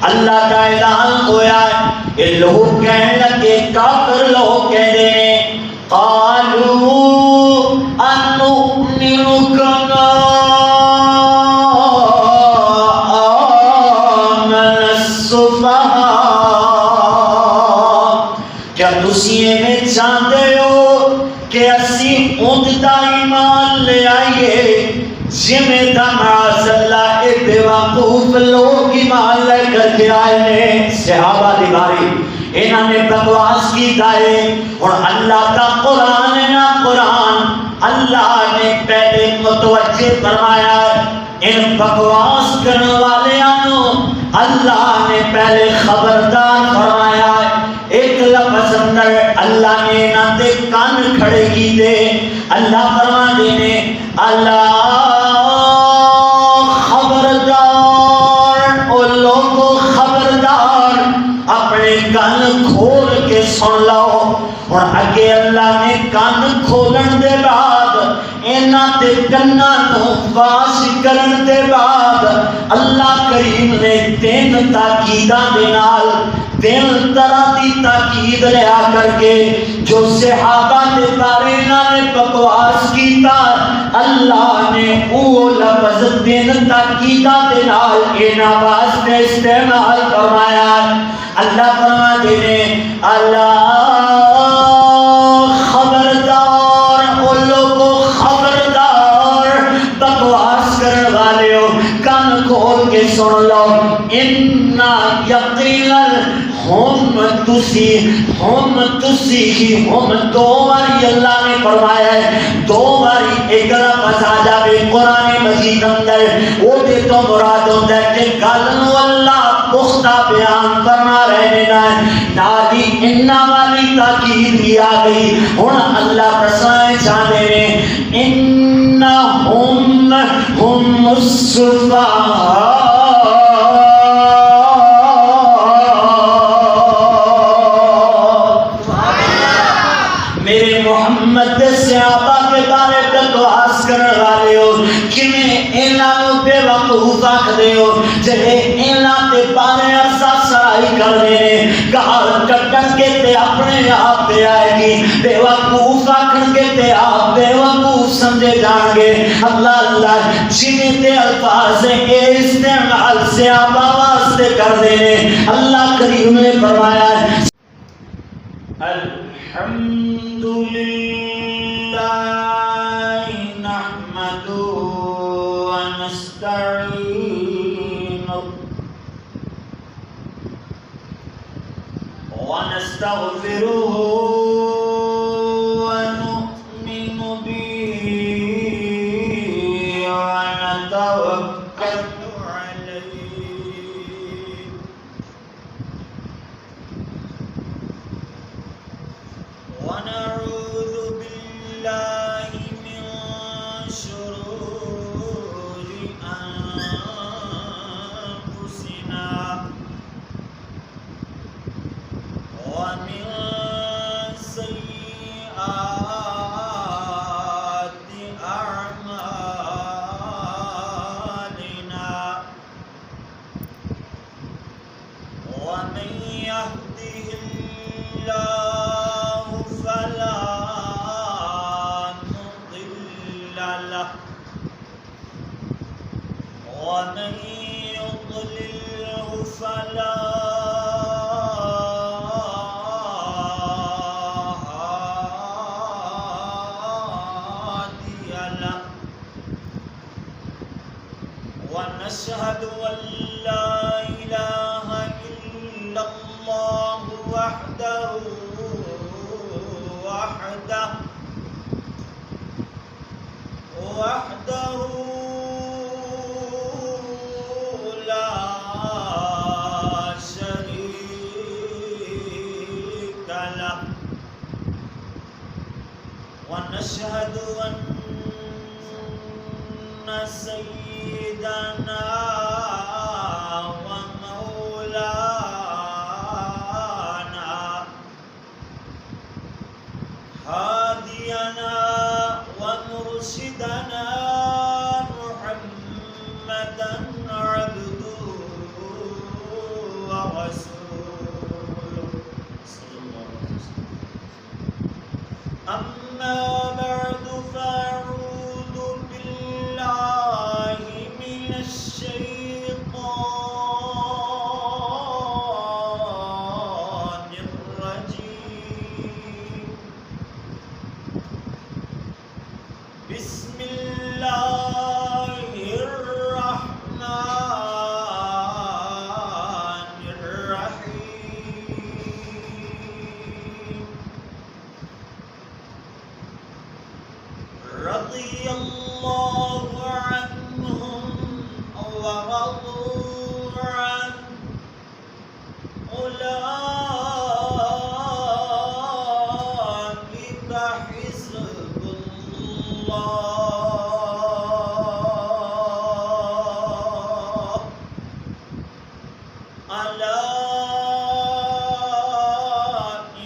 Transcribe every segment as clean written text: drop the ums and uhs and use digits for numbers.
اللہ کا اعلان ہویا ہے. یہ لوگ کہنے لگے, کافر لوگ کہنے ہیں, قالوا انؤمن کما آمن السفہاء, کیا تسی میں چاہتے ہو کہ اسی اوندا ایمان لے آئیے جمیں دا معاذ اللہ بے وقوف لوگ ایمان لے کر کے آئے ہیں. صحابہ دی باری انہوں نے بکواس کی دائے, اور اللہ کا قرآن ہے نا قرآن, اللہ نے پہلے متوجہ فرمایا ان بکواس کرنے والے اللہ نے پہلے خبردار فرمایا. ایک لفظ اندر اللہ نے نہ دے کان کھڑے کی دے. اللہ فرما دینے اللہ خبردار, او لوگو خبردار, اپنے کان کھول کے سن لو. اور اگے اللہ نے کان کھولن دے بعد اینا دے کنہ نو واس کرن دے بعد اللہ کریم نے تین تاکیداں دے نال تین طرح دی تاکید لیا کر کے جو صحابہ دے بارے نے بکواس کیتا, اللہ نے او لفظ تین تاکیداں دے نال اینا واسطے استعمال فرمایا. اللہ فرما دینے اللہ خبردار, او لوگو خبردار, بکواس کرنے والے ہو کان کھول کے سن لو. اِنَّا یقیناً ہم تسی ہم دو باری اللہ نے فرمایا ہے, دو باری ایک لفظ آ جاوے قرآن مجید اندر وہ دے تو مراد ہوتا ہے کہ گل نو اللہ پختہ بیان فرما رہنے نادی انہا والی تاکید بھی آ گئی. ہن اللہ پرسائیں چاہتے ہیں انہم السفہاء, محمد صحابہ کے بارے بکواس کرنے والے ہو, کیویں انہاں نوں بے وقوف آکھدے ہو جڑے انہاں دے بارے عرصہ سرائی کردے نے, گال کٹن کے تے اپنے آپ تے آئے گی, بے وقوف آکھن کے تے آپ بے وقوف سمجھے جان گے. اللہ اللہ جنہیں تے الفاظ اے استعمال صحابہ واسطے کردے نے, اللہ کریم نے فرمایا الحمدللہ نحمدہ ونستعینہ ونستغفرہ ونؤمن بہ ونتوکل ونعوذ بالله من شرور أنفسنا ومن سيئات أعمالنا ومن يهده الله فلا مضل له ومن يضلله فلا هادي له ونشهد أن لا إله إلا الله وحده لا شريك له ونشهد أن سيدنا ومولانا هادينا ومرشدنا ورسوله صلى الله عليه وسلم. أما بعد فأعوذ بالله من الشيطان الرجيم. بسم الله الرحمن الرحيم. رضي الله عنهم ورضوا عنه أولئك حزب الله ألا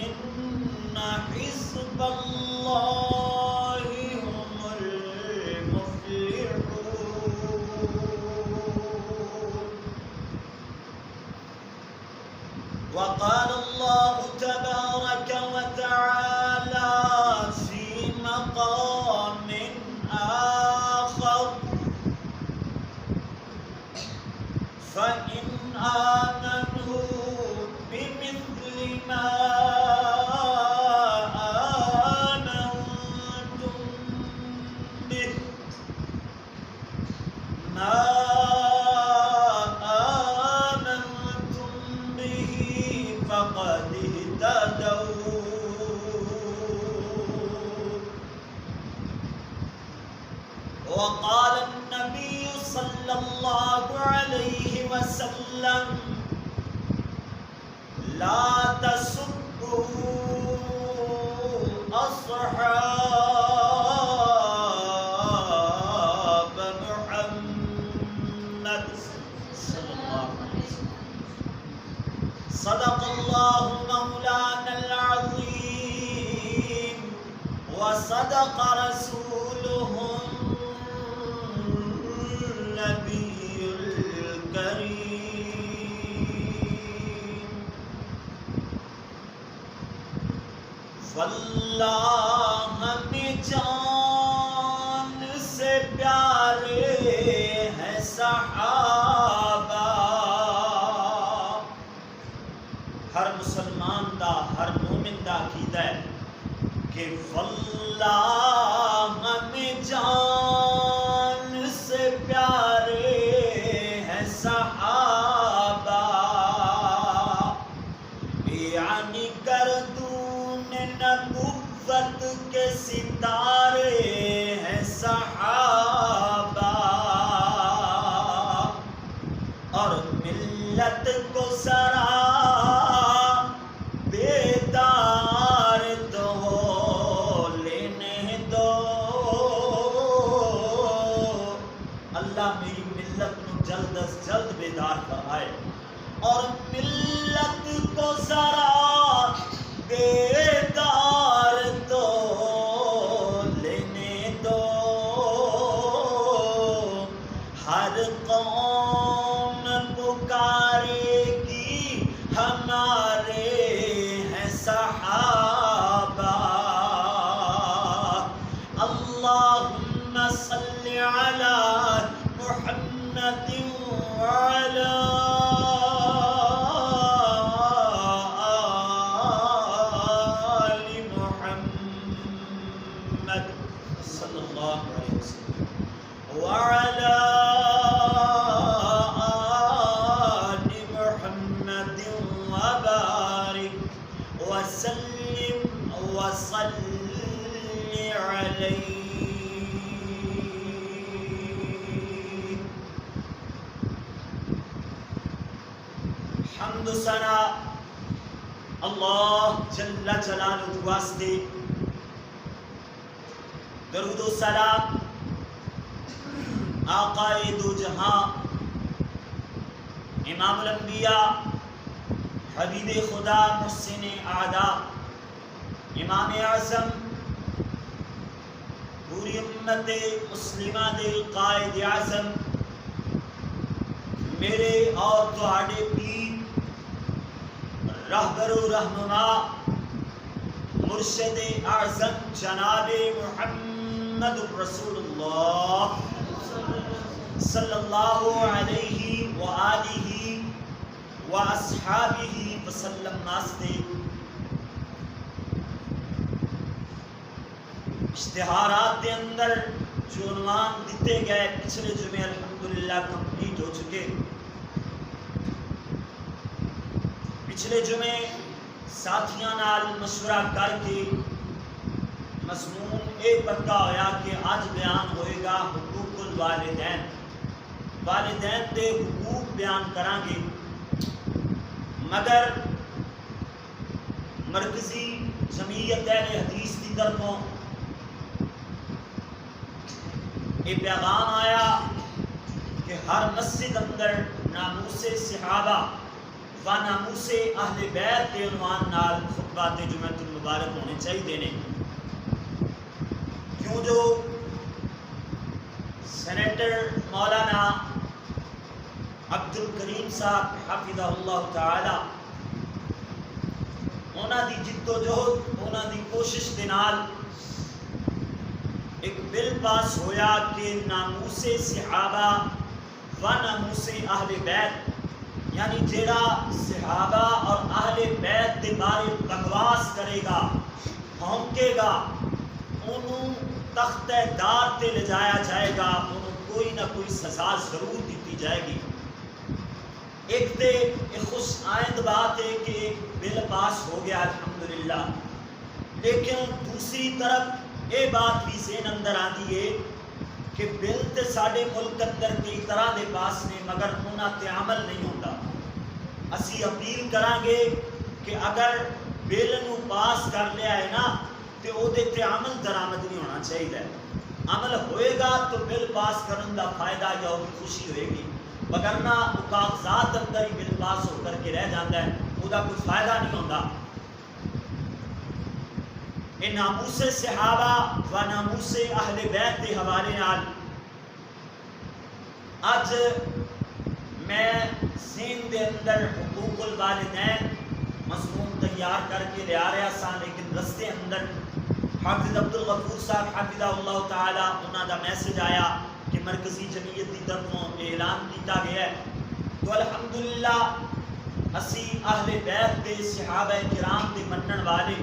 إن حزب الله هم المفلحون. وقال الله تبارك وتعالى في مقام آخر: فإن آمنوا بمثل ما آمنتم به فقد اهتدوا. وقال النبي صلى الله عليه وسلم: لا تسبوا أصحاب محمد صلى الله عليه وسلم. صدق الله مولانا العظيم وصدق رسوله النبي الكريم. واللہ میں جان سے پیارے ہیں صحابہ. ہر مسلمان دا ہر مومن دا عقیدہ ہے کہ واللہ میں جان سے پیارے ہیں صحابہ. یعنی گردون نبوت کے ستارے ہیں صحابہ اور ملت کو سرا بیدار تو لینے دو. اللہ میری ملت کو جلد از جلد بیدار فرمائے اور ملت کو ذرا بیدار تو لینے دو. ہر قوم پکارے گی ہمارے ہیں صحابہ. اللہم صلی علی محمد وعلی صلی اللہ علیہ وسلم وعلى آل محمد وبارك وسلم وصل عليه. حمد و ثنا اللہ جل جلالہ واسطے، درود و سلام آقائے دو جہاں، امام الانبیاء، حبیب خدا، محسن اعداء، امام اعظم، پوری امت مسلمہ دے قائد اعظم، میرے اور تہاڈے پیر رہبر و رہنما مرشد اعظم جناب محمد رسول اللہ صلی اللہ علیہ وآلہ واصحابہ وسلم ناستے اشتہارات کے اندر جو عنوان دیتے گئے پچھلے جمعے الحمدللہ کمپلیٹ ہو چکے. پچھلے جمعے ساتھیاں نال مشورہ کر کے مضمون یہ پکا ہویا کہ آج بیان ہوئے گا حقوق الوالدین. والدین دے حقوق بیان کریں گے، مگر مرکزی جمعیت اہل حدیث کی طرفوں یہ پیغام آیا کہ ہر مسجد اندر ناموس صحابہ و ناموس اہل بیت کے عنوان نال خطبات جمعۃ المبارک ہونے چاہیے نے. کیوں جو سینیٹر مولانا عبد الکریم صاحب حفظہ اللہ تعالی انہاں دی جد و جہد انہاں دی کوشش دے نال ایک بل پاس ہویا کہ ناموس صحابہ و ناموس اہل بیت، یعنی جیڑا صحابہ اور اہل بیت کے بارے بکواس کرے گا، بھونکے گا، انہوں تخت دار تے لے جایا جائے گا، انہوں کوئی نہ کوئی سزا ضرور دیتی جائے گی. ایک تے ایک خوش آئند بات ہے کہ ایک بل پاس ہو گیا الحمدللہ، لیکن دوسری طرف یہ بات بھی ذہن اندر آتی ہے کہ بل تے ساڈے ملک اندر کئی طرح دے پاس نے مگر انہاں تے عمل نہیں ہوتا. اسی اپیل کریں گے کہ اگر بل نو پاس کر لیا ہے نا تے او دے تے عمل درآمد نہیں ہونا چاہیے. عمل ہوئے گا تو بل پاس کرن دا فائدہ یا وہ خوشی ہوئے گی، وگرنہ وہ کاغذات اندر ہی بل پاس ہو کر کے رہ جاتا ہے، وہ دا کوئی فائدہ نہیں ہوتا. یہ ناموس صحابہ و ناموس اہل بیت کے حوالے نال اج میں ذہن دے اندر حقوق الوالدین مضمون تیار کر کے لیا رہا سا، لیکن رستے اندر حافظ عبد الغفور صاحب حافظہ اللہ تعالی انہاں دا میسج آیا کہ مرکزی جمعیت کی طرفوں اعلان کیتا گیا ہے. تو الحمدللہ اسی اہل بیت دے صحابہ کرام دے منن والے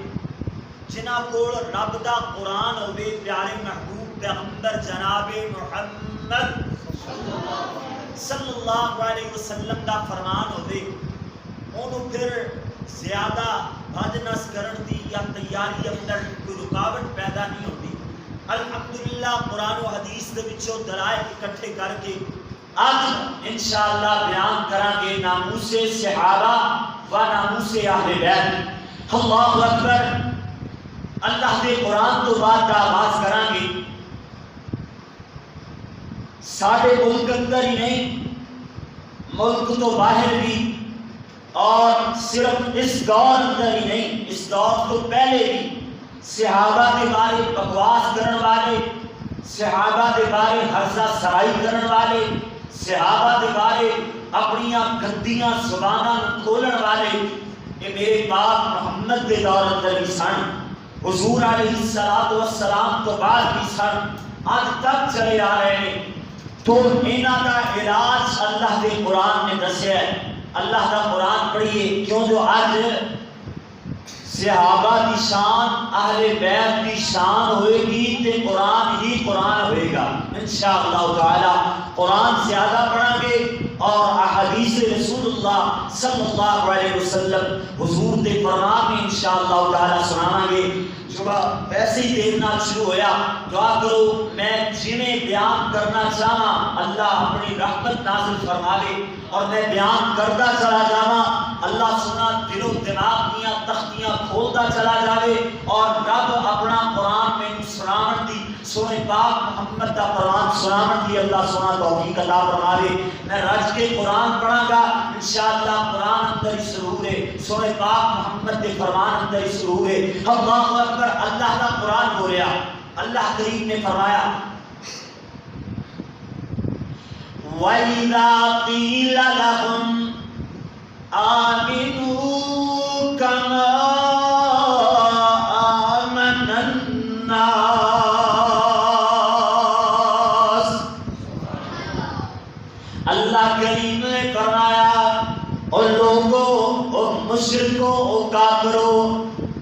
جنہاں کول رب دا قرآن ہوئے، پیارے محبوب پیغمبر جناب محمد صلی اللہ علیہ وسلم دا فرمان ہوئے، انہوں پھر زیادہ بھج نس کرن دی یا تیاری اندر کوئی رکاوٹ پیدا نہیں ہوتی. الحمدللہ قرآن و حدیث دے وچوں دلائل اکٹھے کر کے آج انشاءاللہ بیان کریں گے ناموس صحابہ و ناموس اہل بیت. اللہ اکبر. اللہ دے قرآن تو بعد کا آغاز کریں گے. ساڈے ملک اندر ہی نہیں، ملک تو باہر بھی، اور صرف اس دور اندر ہی نہیں، اس دور تو پہلے بھی صحابہ کے بارے بکواس کرنے والے، صحابہ کے بارے ہرزہ سرائی کرنے والے، صحابہ کے بارے اپنیاں گندیاں زباناں کھولن والے یہ میرے باپ محمد کے دور اندر ہی سن، حضور علیہ السلام تو بعد بھی سن، آج تک چلے آ رہے ہیں. تو انہاں دا علاج اللہ کے قرآن نے دسیا ہے. اللہ کا قرآن پڑھیے، کیوں جو آج صحابہ کی شان اہل بیت کی شان ہوئے گی تے قرآن ہی قرآن ہوئے گا انشاءاللہ تعالی. قرآن زیادہ پڑھیں گے اور احادیث رسول اللہ صلی اللہ علیہ وسلم حضور دے فرمان میں انشاءاللہ تعالی سناواں گے. جو ویسے ہی دیکھنا شروع ہویا، دعا کرو میں جنہیں بیان کرنا چاہاں اللہ اپنی رحمت نازل فرماوے اور میں بیان کرتا چلا جاواں، اللہ سنا دل و دماغ دیاں تختیاں کھولتا چلا جاوے اور رب اپنا قرآن میں سناون دی سونے پاک محمد دا قرآن سناون دی اللہ سنا توفیق عطا فرماوے. میں رج کے قرآن پڑھاں گا انشاءاللہ، قرآن اندر ہی سرور ہے، سونے پاک محمد دے فرمان اندر ہی سرور ہے. اللہ اکبر. اللہ کا قرآن ہو رہا، اللہ کریم نے فرمایا وَإِذَا قِيلَ لَهُمْ آمِنُوا كما آمن الناس. اللہ کریم نے فرمایا او لوگوں، او مشرکوں، او کافروں،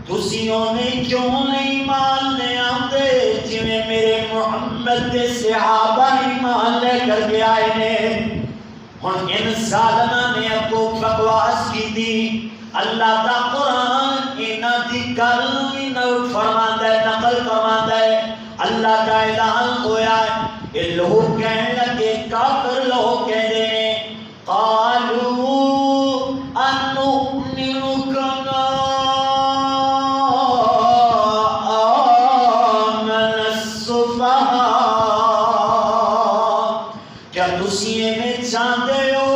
تسیوں نے کیوں نہیں ایمان لے آتے جویں میرے محمد دے صحابہ ایمان لے کر کے آئے نے. ہن ان ظالماں نے اگو بکواس کی تھی. اللہ دا قرآن انہاں دی گل وی نوٹ فرماندا ہے، نقل فرماندا ہے. اللہ کا اعلان ہویا ہے. یہ لوگ کہنے لگے، کافر لوگ کہنے ہیں قالوا انؤمن كما آمن السفهاء. کیا تسی میں چاہتے ہو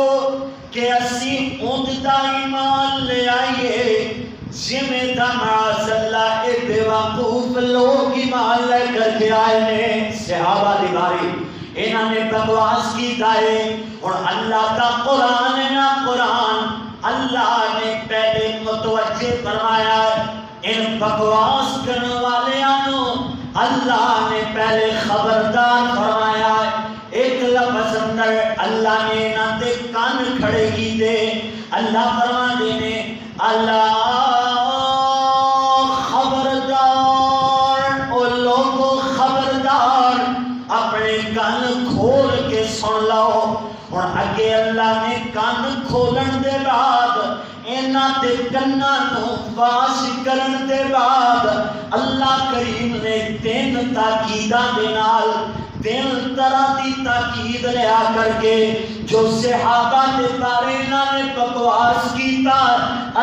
کہ اسی اوندا ایمان لے آئیے جویں معاذ اللہ اے بے وقوف لوگ ایمان لے کر کے آئے نے. صحابہ دی باری انہوں نے بکواس کی ہے. اور اللہ کا قرآن ہے نا، قرآن اللہ نے پہلے متوجہ فرمایا ان بکواس کرنے والے اللہ نے پہلے خبردار فرمایا. ایک لفظ اندر اللہ نے انہوں نے کان کھڑے کی دے. اللہ فرما دینے اللہ خبردار، او لوگوں خبردار، اپنے کان کھول کے سن لو. اور اگے اللہ نے کان کھولن دے بعد انہاں دے کناں نوں واش کرن دے بعد اللہ کریم نے تین تاکیداں دے نال تین طرح دی تاکید لیا کر کے جو صحابہ دے بارے انہاں نے بکواس کیتا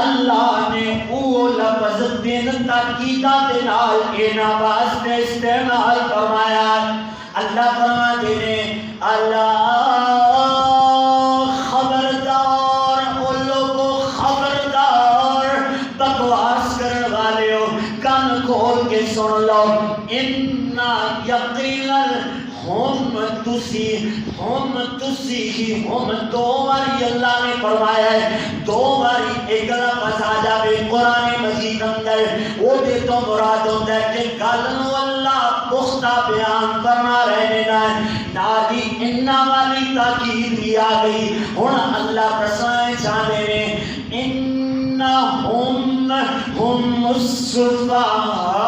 اللہ نے او لفظ تین تاکیداں دے نال انہاں واسطے استعمال فرمایا. اللہ فرما دینے اللہ خبردار، او لوگوں خبردار، بکواس کرنے والے ہو کان کھول کے سن لو. اِنَّا یقیناً ہم تسی ہم دو باری اللہ نے فرمایا ہے. دو باری ایک لفظ آ جاوے قرآن مجید اندر وہ دے تو مراد ہوتا ہے کہ گل نو اللہ پختہ بیان فرما رہے نادی انہا والی تاکید بھی آ گئی. ہن اللہ دسائیں چاہتے ہیں انہم السفہاء.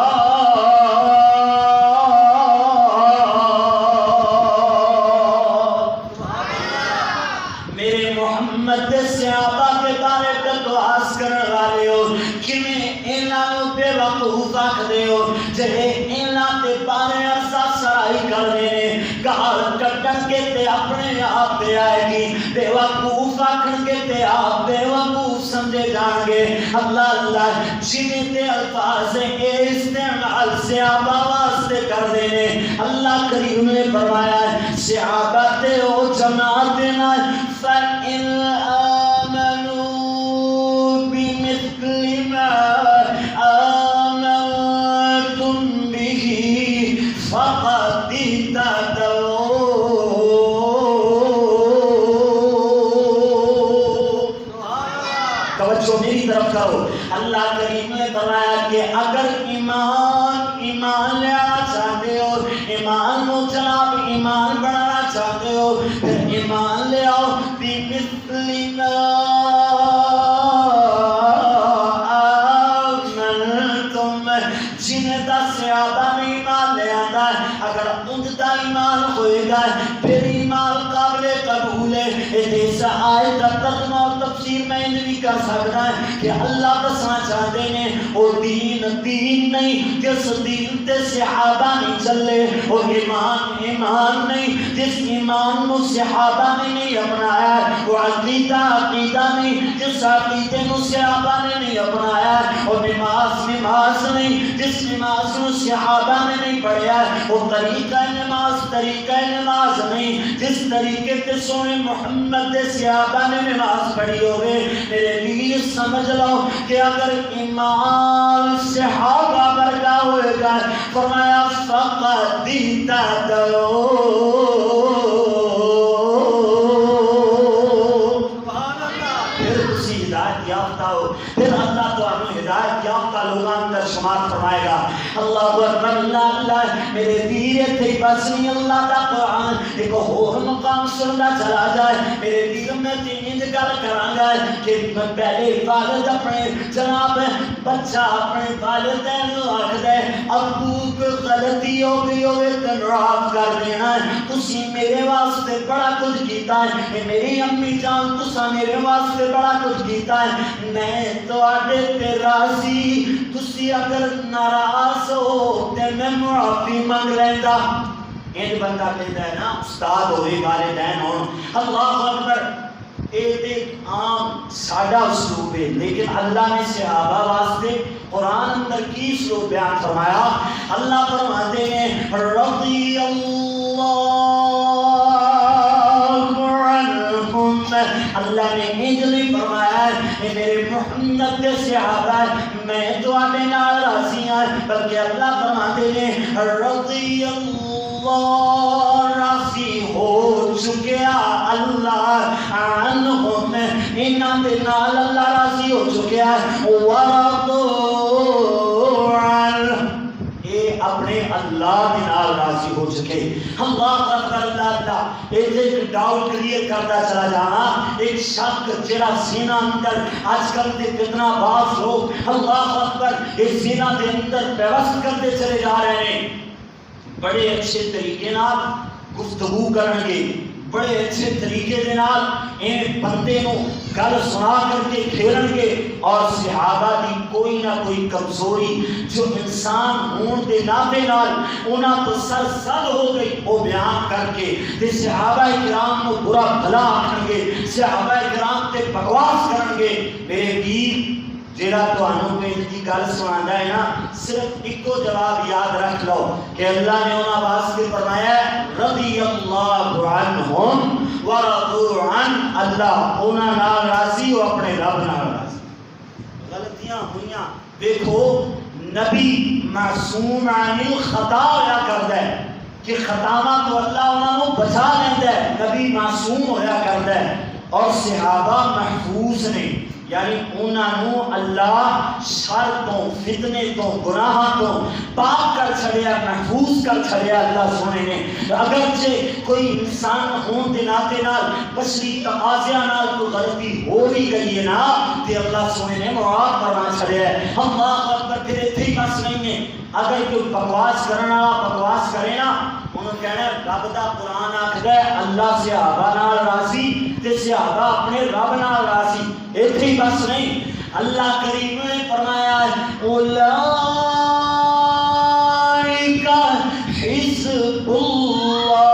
محمد صحابہ کے بارے بکواس کرنے والے ہو کیویں انہاں نوں بے وقوف آکھدے ہو جے انہاں دے بارے عرصہ سرائی کردے نے گال کڈن کے تے اپنے آپ تے آئے گی بے وقوف آکھن کے تے آپ بے وقوف سمجھے جان گے. اللہ اللہ جنہیں تے الفاظ اے استعمال صحابہ واسطے کردے نے اللہ کریم نے فرمایا صحابہ تے او جماعت نہ فَإِنْ آمَنُوا بِمِثْلِ مَا آمَنْتُمْ بِهِ فَقَدِ اهْتَدَوْا. توجہ میری طرف کرو. اللہ کریم نے فرمایا کہ اگر ایمان لے آنا چاہتے ہو، ایمان کو جناب ایمان بڑھانا چاہتے ہو، پھر ایمان لے آؤ بِمِثْلِ مَا آمَنْتُمْ. جنہیں دا صحابہ میں ایمان لے آتا ہے اگر ان دا ایمان ہوئے گا پھر ایمان قابل قبول ہے. اس آیت کا ترجمہ اور تفسیر میں نہیں کر سکتا ہے کہ اللہ دسنا چاہتے ہیں وہ دین نہیں جس دین تے صحابہ نہیں چلے، وہ ایمان نہیں جس ایمان کو صحابہ نے نہیں اپنایا، وہ عقیدہ نہیں جس عقیدے کو صحابہ نے نہیں اپنایا، اور نماز نہیں جس نماز کو صحابہ نے نہیں پڑھیا، وہ طریقہ نماز نہیں جس طریقے تے سونے محمد دے صحابہ نے نماز پڑھی ہوئے. میرے لیے سمجھ لو کہ اگر ایمان صحابہ برگا ہوئے گا فرمایا فقط اسی ہدایت یافتہ چاہتا ہو پھر اللہ تو آپ ہدایت یافتہ لوگوں اندر شمار فرمائے گا. اللہ اکبر. اللہ میرے پیر تھے بس نہیں اللہ کا قرآن ایک اور مقام سننا چلا جائے میرے پیر میں تین گل کروں گا کہ پہلے والد اپنے جناب بچہ اپنے والدین کو آخ دے ابو کو غلطی ہو گئی ہوئے تو معاف کر دینا ہے تسی میرے واسطے بڑا کچھ کیتا ہے میری امی جان تسا میرے واسطے بڑا کچھ کیتا ہے میں تواڈے تے راضی تسی اگر ناراض ہو تے میں معافی منگ لیندا. ایک بندہ کہتا ہے نا استاد ہوئے والدین ہون اللہ اکبر ایک عام سادہ اسلوب ہے لیکن اللہ نے صحابہ واسطے قرآن اندر کی اسلوب بیان فرمایا. اللہ فرماتے ہیں رضی اللہ عنہم اللہ نے انجلی فرمایا ہے میرے محمد کے صحابہ میں تو آنے نال راضی ہوں بلکہ اللہ فرماتے ہیں رضی اللہ راضی ہو چکیا اللہ عنہم انہاں دے نال اللہ راضی ہو چکیا ورضوا عنہ اپنے اللہ کے نال راضی ہو چکے. اللہ اکبر. اللہ ایک ڈاؤٹ کلیئر کرتا چلا جانا ایک شک جڑا سینہ اندر آج کل کے کتنا بعض لوگ اللہ اکبر اس سینہ کے اندر پیوست کرتے چلے جا رہے ہیں بڑے اچھے طریقے نال گفتگو کرنگے بڑے اچھے طریقے دے نال این بندے نو گل سنا کر کے کھیلن گے اور صحابہ دی کوئی نہ کوئی کمزوری جو انسان ہون دے ناطے نال انہاں تو سرسد ہو گئی وہ بیان کر کے تے صحابہ کرام نو برا بھلا آکھن گے صحابہ کرام تے بکواس کرن گے. میرے ویر جیڑا تانوں پہ دی گل سناندا ہے نا صرف ایکو جواب یاد رکھ لو کہ اللہ نے انہاں واسطے فرمایا ہے رضی اللہ عنہم ورضوا عنہ اللہ انہاں نال راضی ہو اپنے رب نال راضی. غلطیاں ہوئیاں دیکھو نبی معصوم عن الخطا ہویا کردا ہے کہ خطاواں تو اللہ انہاں نو بچا لیندا ہے نبی معصوم ہویا کردا ہے اور صحابہ محفوظ نے یعنی انہاں نو اللہ شر تو فتنے تو گناہ تو پاک کر چھڑیا محفوظ کر چھڑیا اللہ سونے نے. اگرچہ کوئی انسان ہون دے ناطے نال بشری تقاضیاں نال کوئی غلطی ہو بھی گئی ہے نا تے اللہ سونے نے معاف کرنا چھڑیا ہے. اللہ اکبر. پھر اتنے ہی بس نہیں ہے اگر کوئی بکواس کرنا بکواس کرے نا انہوں کہنا رب دا قرآن آکھدا ہے اللہ صحابہ نال راضی تے صحابہ اپنے رب نال راضی. اتنے ہی بس نہیں اللہ کریم نے فرمایا اولئک حزب اللہ.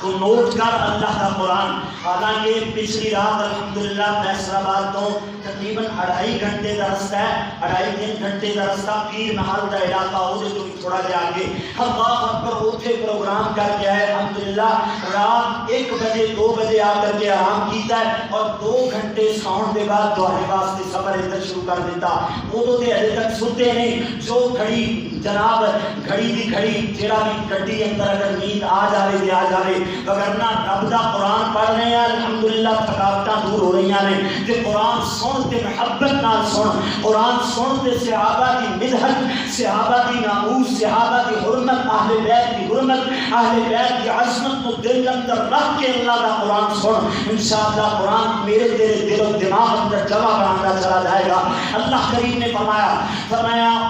تو نوٹ کر اللہ کا قرآن. حالانکہ پچھلی رات الحمدللہ فیصل آباد تو تقریباً 2.5 گھنٹے کا رستہ ہے 2.5-3 گھنٹے کا رستہ پیر محل کا علاقہ ہو جو تھوڑا جا آگے اللہ اکبر اوتھے پروگرام کر کے آئے الحمدللہ رات 1 بجے 2 بجے آ کر کے آرام کیتا ہے اور 2 گھنٹے ساؤنڈ کے بعد دوہرے واسطے سفر ادھر شروع کر دیتا. وہ تو ابھی تک سنتے نہیں جو گھڑی جناب گھڑی دی گھڑی جیڑا بھی گڈی اندر اگر نیند آ جاوے تے آ جاوے وگرنہ رب دا قرآن پڑھ رہے ہیں الحمدللہ تھکاوٹاں دور ہو رہی ہیں کہ قرآن سن تے محبت نال سن قرآن سن تے صحابہ دی مدحت صحابہ دی ناموس صحابہ دی حرمت اہل بیت دی حرمت اہل بیت دی عظمت کو دل اندر رکھ کے اللہ دا قرآن سن انشاءاللہ قرآن میرے تیرے دل و دماغ اندر جمع بناتا چلا جائے گا. اللہ کریم نے فرمایا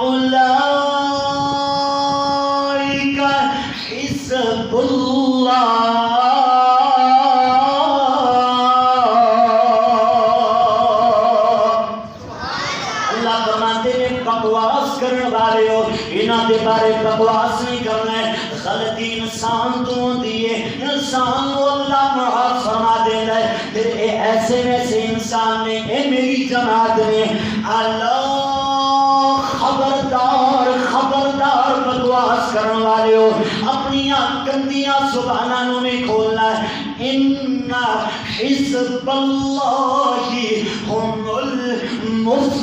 اولئک حزب اللہ. انہاں دے بارے بکواس نہیں کرنا ہے. غلطی انسان تو دیئے انسان کو اللہ معاف فرما دینا ہے. پھر اے ایسے ویسے انسان نے اے میری جماعت نے اللہ خبردار خبردار بکواس کرنے والے ہو اپنی گندیاں زباناں نو نہیں کھولنا ہے. ان حزب اللہ هم المفلحون.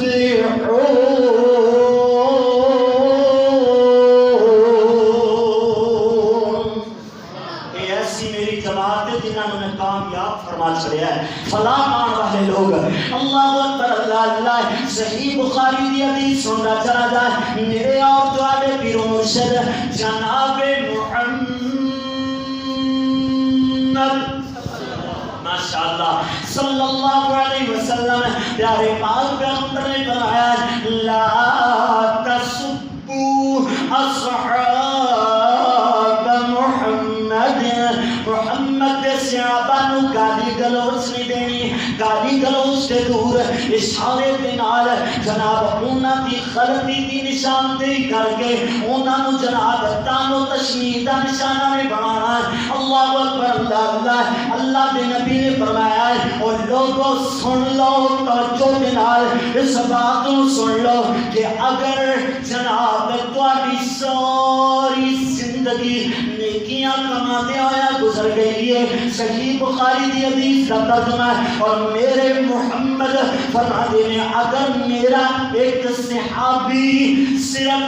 جماعت جنہوں نے کامیاب فرما چھڑیا ہے، فلاح مان والے لوگ۔ اللہ اکبر، اللہ اللہ۔ صحیح بخاری دی حدیث سننا چلا جائے، میرے اور تواڈے پیر و مرشد جناب محمد ماشاءاللہ صلی اللہ علیہ وسلم پیارے پاک پیغمبر نے فرمایا لا تسبوا اصحاب محمد، محمد کے صحابہ نو گالی گلوچ نہیں دینی، گالی گلوچ سے دور اشارے دے نال جناب انہاں دی غلطی دی نشاندہی کر کے انہاں نو جناب تان و تشمیہ دا نشانہ نہیں بنانا۔ اللہ اکبر، اللہ اللہ۔ اللہ دے نبی نے فرمایا ہے اور لوگوں سن لو توجہ دے نال اس بات کو سن لو کہ اگر جناب تواڈی ساری زندگی نیکیاں کماتے ہویا گزر گئی ہے، صحیح بخاری دی حدیث کا ترجمہ ہے، اور میرے محمد فرماتے ہیں اگر میرا ایک صحابی صرف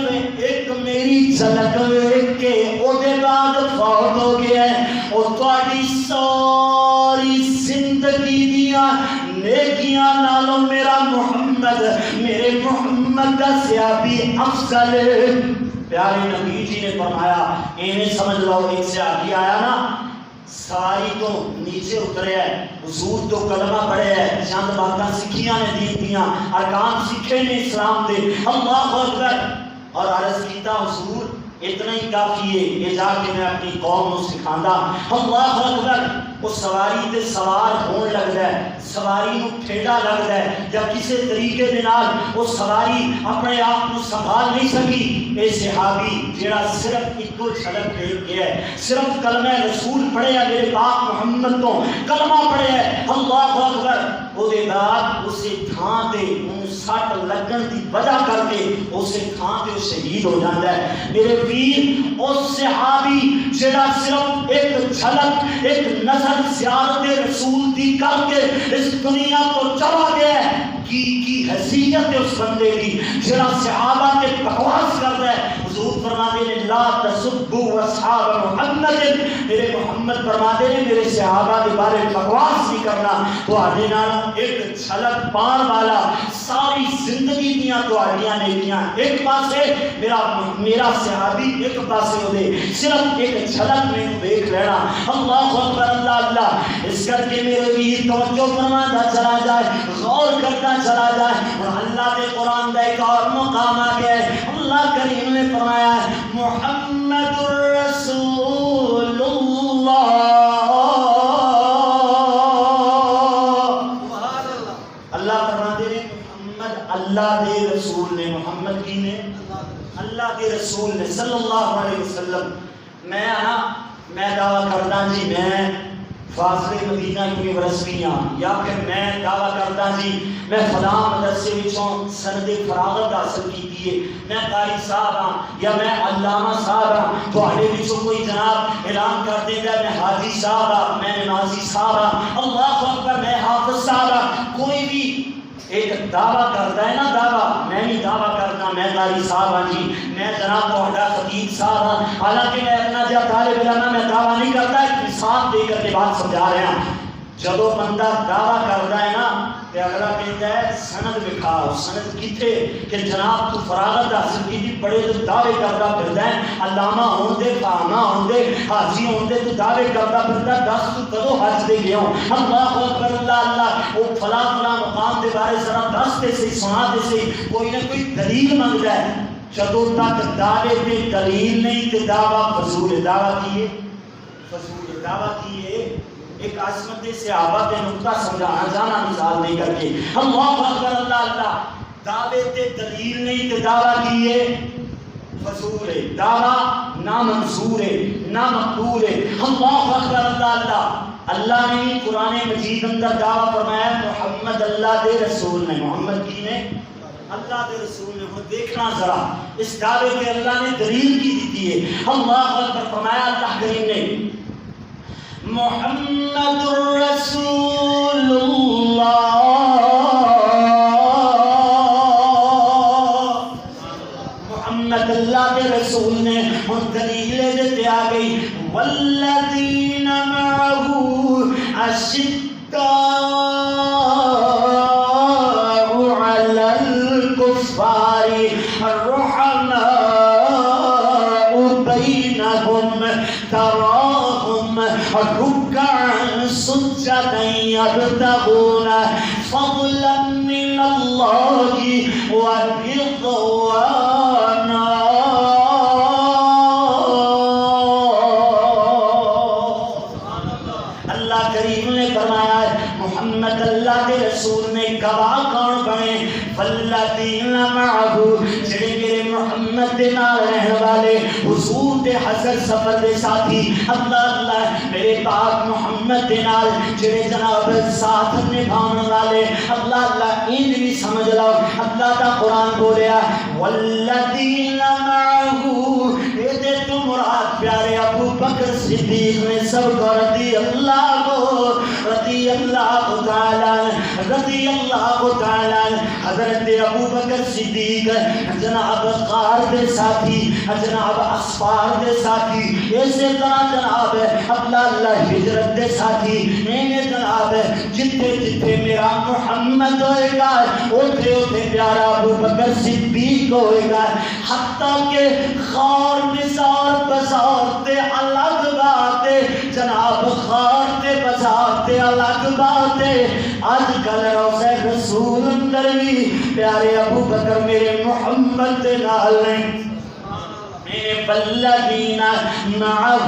ایک میری جھلک دیکھ کے او دے بعد فوت ہو گیا ہے اور تواڈی ساری زندگی دیا نیکیاں نالوں میرا محمد، میرے محمد کا صحابی افضل ہے۔ پیارے نبی جی نے فرمایا انہیں سمجھ لو ایک صحابی آیا نا ساری تو نیچے اترے ہے، حضور تو کلمہ پڑھے ہے، چند باتاں سکھیاں نے دین دیاں، ارکان سکھے نے اسلام دے، اللہ اکبر، اور عرض کیتا حضور اتنا ہی کافی ہے یہ جا کے میں اپنی قوم کو سکھاندا۔ اللہ اکبر، وہ سواری تے سوار ہون لگدا ہے، سواری نو ٹھیڈا لگدا ہے یا کسی طریقے دے نال وہ سواری اپنے آپ کو سنبھال نہیں سکی۔ اے صحابی جڑا صرف ایک جھلک دیکھ گیا ہے، صرف کلمہ رسول پڑھے ہے میرے پاک محمد تو کلمہ پڑھے ہے، اللہ اکبر، او دے بعد اسے تھان تے ان سٹ لگن دی وجہ کر کے اسے تھان تے شہید ہو جاندا ہے۔ میرے پیر اس صحابی جڑا صرف ایک جھلک ایک نظر زیارت رسول دی کر کے اس دنیا کو چلا گیا ہے، کی حیثیت ہے اس بندے کی جڑا صحابہ کے بکواس کرتا ہے۔ حضور فرماتے ہیں لا تسبوا اصحاب محمد، میرے محمد فرماتے ہیں میرے صحابہ کے بارے میں بکواس نہیں کرنا۔ تواڈے نال ایک جھلک پان والا ساری زندگی دیاں تواڈیاں نیکیاں ایک پاسے، میرا صحابی ایک پاسے ہو دے، صرف ایک جھلک میں دیکھ لینا۔ اللہ اکبر، اللہ اللہ۔ اس کر کے میرے ویر توجہ فرماتا چلا جائے، غور کرتا چلا جائے، اور اللہ کے قرآن کا ایک اور مقام آ گیا ہے۔ اللہ کریم نے فرمایا ہے محمد الرسول اللہ، اللہ فرماتے ہیں محمد اللہ دے رسول نے، محمد کی نے اللہ کے رسول نے صلی اللہ علیہ وسلم۔ میں دعویٰ کرتا جی میں فاضل مدینہ یونیورسٹی ہاں، یا پھر میں دعویٰ کرتا جی میں فلاں مدرسے وچوں سند فراغت حاصل کی ہے، میں قاری صاحب ہاں یا میں علامہ صاحب ہاں، تواڈے وچوں کوئی جناب اعلان کر دیندا میں حاجی صاحب ہاں، میں نمازی صاحب ہاں، اللہ اکبر، میں حافظ صاحب ہاں، کوئی بھی ایک دعویٰ کرتا ہے نا دعویٰ، میں بھی دعویٰ کرتا میں قاری صاحب ہاں جی، میں جناب تہاڈا خطیب صاحب ہاں، حالانکہ میں اپنا جا طالب علم میں دعویٰ نہیں کرتا، ایک مثال دے کر کے بات سمجھا رہے ہیں۔ جدو بندہ دعویٰ کرتا ہے نا کہ اگلا کہتا ہے سند دکھاؤ، سند کتنے کہ جناب تو فراغت حاصل کی تھی، بڑے تو دعوے کرتا پھرتا ہے، علامہ ہون دے، فاہمہ ہون دے، حاجی ہون دے، تو دعوے کرتا پھرتا ہے، دس تو کدو حج دے گیا ہوں، اللہ اکبر، اللہ اللہ، وہ فلاں فلاں مقام دے بارے ذرا دس دے سے سنا دے سے، کوئی نہ کوئی دلیل منگتا ہے۔ جدو تک دعوے پہ دلیل نہیں تو دعویٰ فضول، دعویٰ کیے فضول، دعویٰ کیے ایک عظمت صحابہ کے نقطہ سمجھانا جانا مثال نہیں کر کے، اللہ اکبر، اللہ اللہ، دعوے تے دلیل نہیں تے دعویٰ کیے فضول ہے، دعویٰ نہ منظور ہے نہ مقبول ہے، اللہ اکبر، اللہ اللہ۔ اللہ نے قرآن مجید اندر دعویٰ فرمایا محمد اللہ دے رسول نے، محمد کی نے اللہ دے رسول نے، وہ دیکھنا ذرا اس دعوے کے اللہ نے دلیل کی دیتی ہے، اللہ اکبر، فرمایا اللہ کریم نے محمد الرسول اللہ، محمد اللہ کے رسول نے ان دلیلیں دیتے آ گئی والذین معه تراهم ركعا سجدا يبتغون فضلا من الله ورضوانا. اللہ کریم نے فرمایا محمد اللہ کے رسول نے گواہ کون بنے؟ والذین معہ، جڑے میرے محمد دے نال رہن والے، حضور دے حضر سفر دے ساتھی، اللہ اللہ میرے پاک محمد دے نال جڑے جناب ساتھ نبھاون والے، اللہ اللہ این بھی سمجھ لو اللہ دا قرآن بولیا والذین معہ، اے دے تو مراد پیارے ابو بکر صدیق نے سب کو رضی اللہ تعالیٰ حضرت ابو بکر صدیق جناب غار دے ساتھی، جناب اسفار دے ساتھی، اسی طرح جناب اللہ ہجرت دے ساتھی، جناب جتھے جتھے میرا محمد ہوئے گا اوتھے اوتھے پیارا ابو بکر صدیق ہوئے گا. حتیٰ کہ غار بزار بزار تے الگ باتے، جناب غار تے بزار تے الگ باتے، آج کل روضہ رسول اندر بھی پیارے ابو بکر میرے محمد دے نال نے. میرے والذین معہ،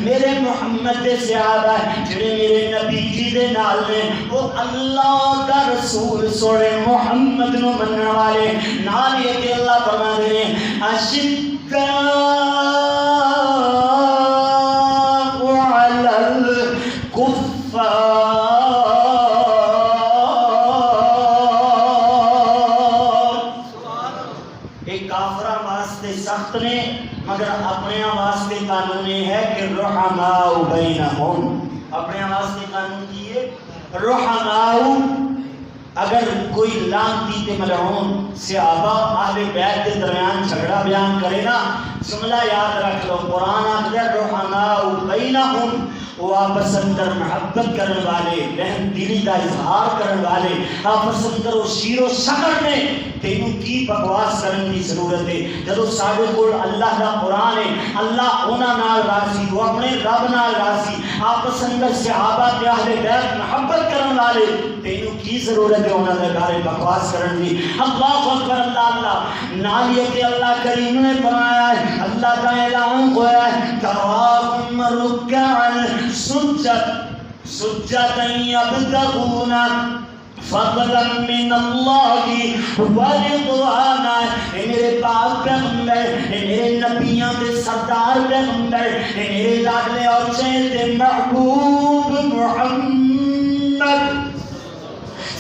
میرے محمد دے صحابہ جڑے میرے نبی جی دے نال نے، وہ اللہ کا رسول سوڑے محمد نو مننے والے نال یہ کہ اللہ فرما دے نے اشداء علی الکفار. سخت نے مگر اپنے واسطے قانون یہ ہے کہ رحماء بینہم، اپنے واسطے قانون کی ہے رحماء. اگر کوئی لعنتی تے ملعون صحابہ اہل بیت کے درمیان جھگڑا بیان کرے نا، جملہ یاد رکھ لو، قرآن آتا ہے رحماء بینہم، وہ آپس اندر محبت کرنے والے، رحم دلی کا اظہار کرنے والے، آپس اندر شیر و شکر میں تینوں کی بکواس کرنے کی ضرورت ہے. جدو ساڈے کول اللہ کا قرآن ہے، اللہ انہاں نال راضی، وہ اپنے رب نال راضی، آپس اندر صحابہ تے اہل بیت محبت کرنے والے، تینوں کی ضرورت ہے انہاں دے بارے بکواس کرنے کی. اللہ اکبر اللہ اللہ. نال یہ کہ اللہ کریم نے فرمایا ہے، اللہ کا اعلان ہوا ہے تراہم رکعا سجدا یبتغون فضلا من اللہ ورضوانا. اے میرے پاک پیغمبر، اے میرے نبیوں کے سردار پیغمبر، اے میرے لاڈلے اور چہتے محبوب محمد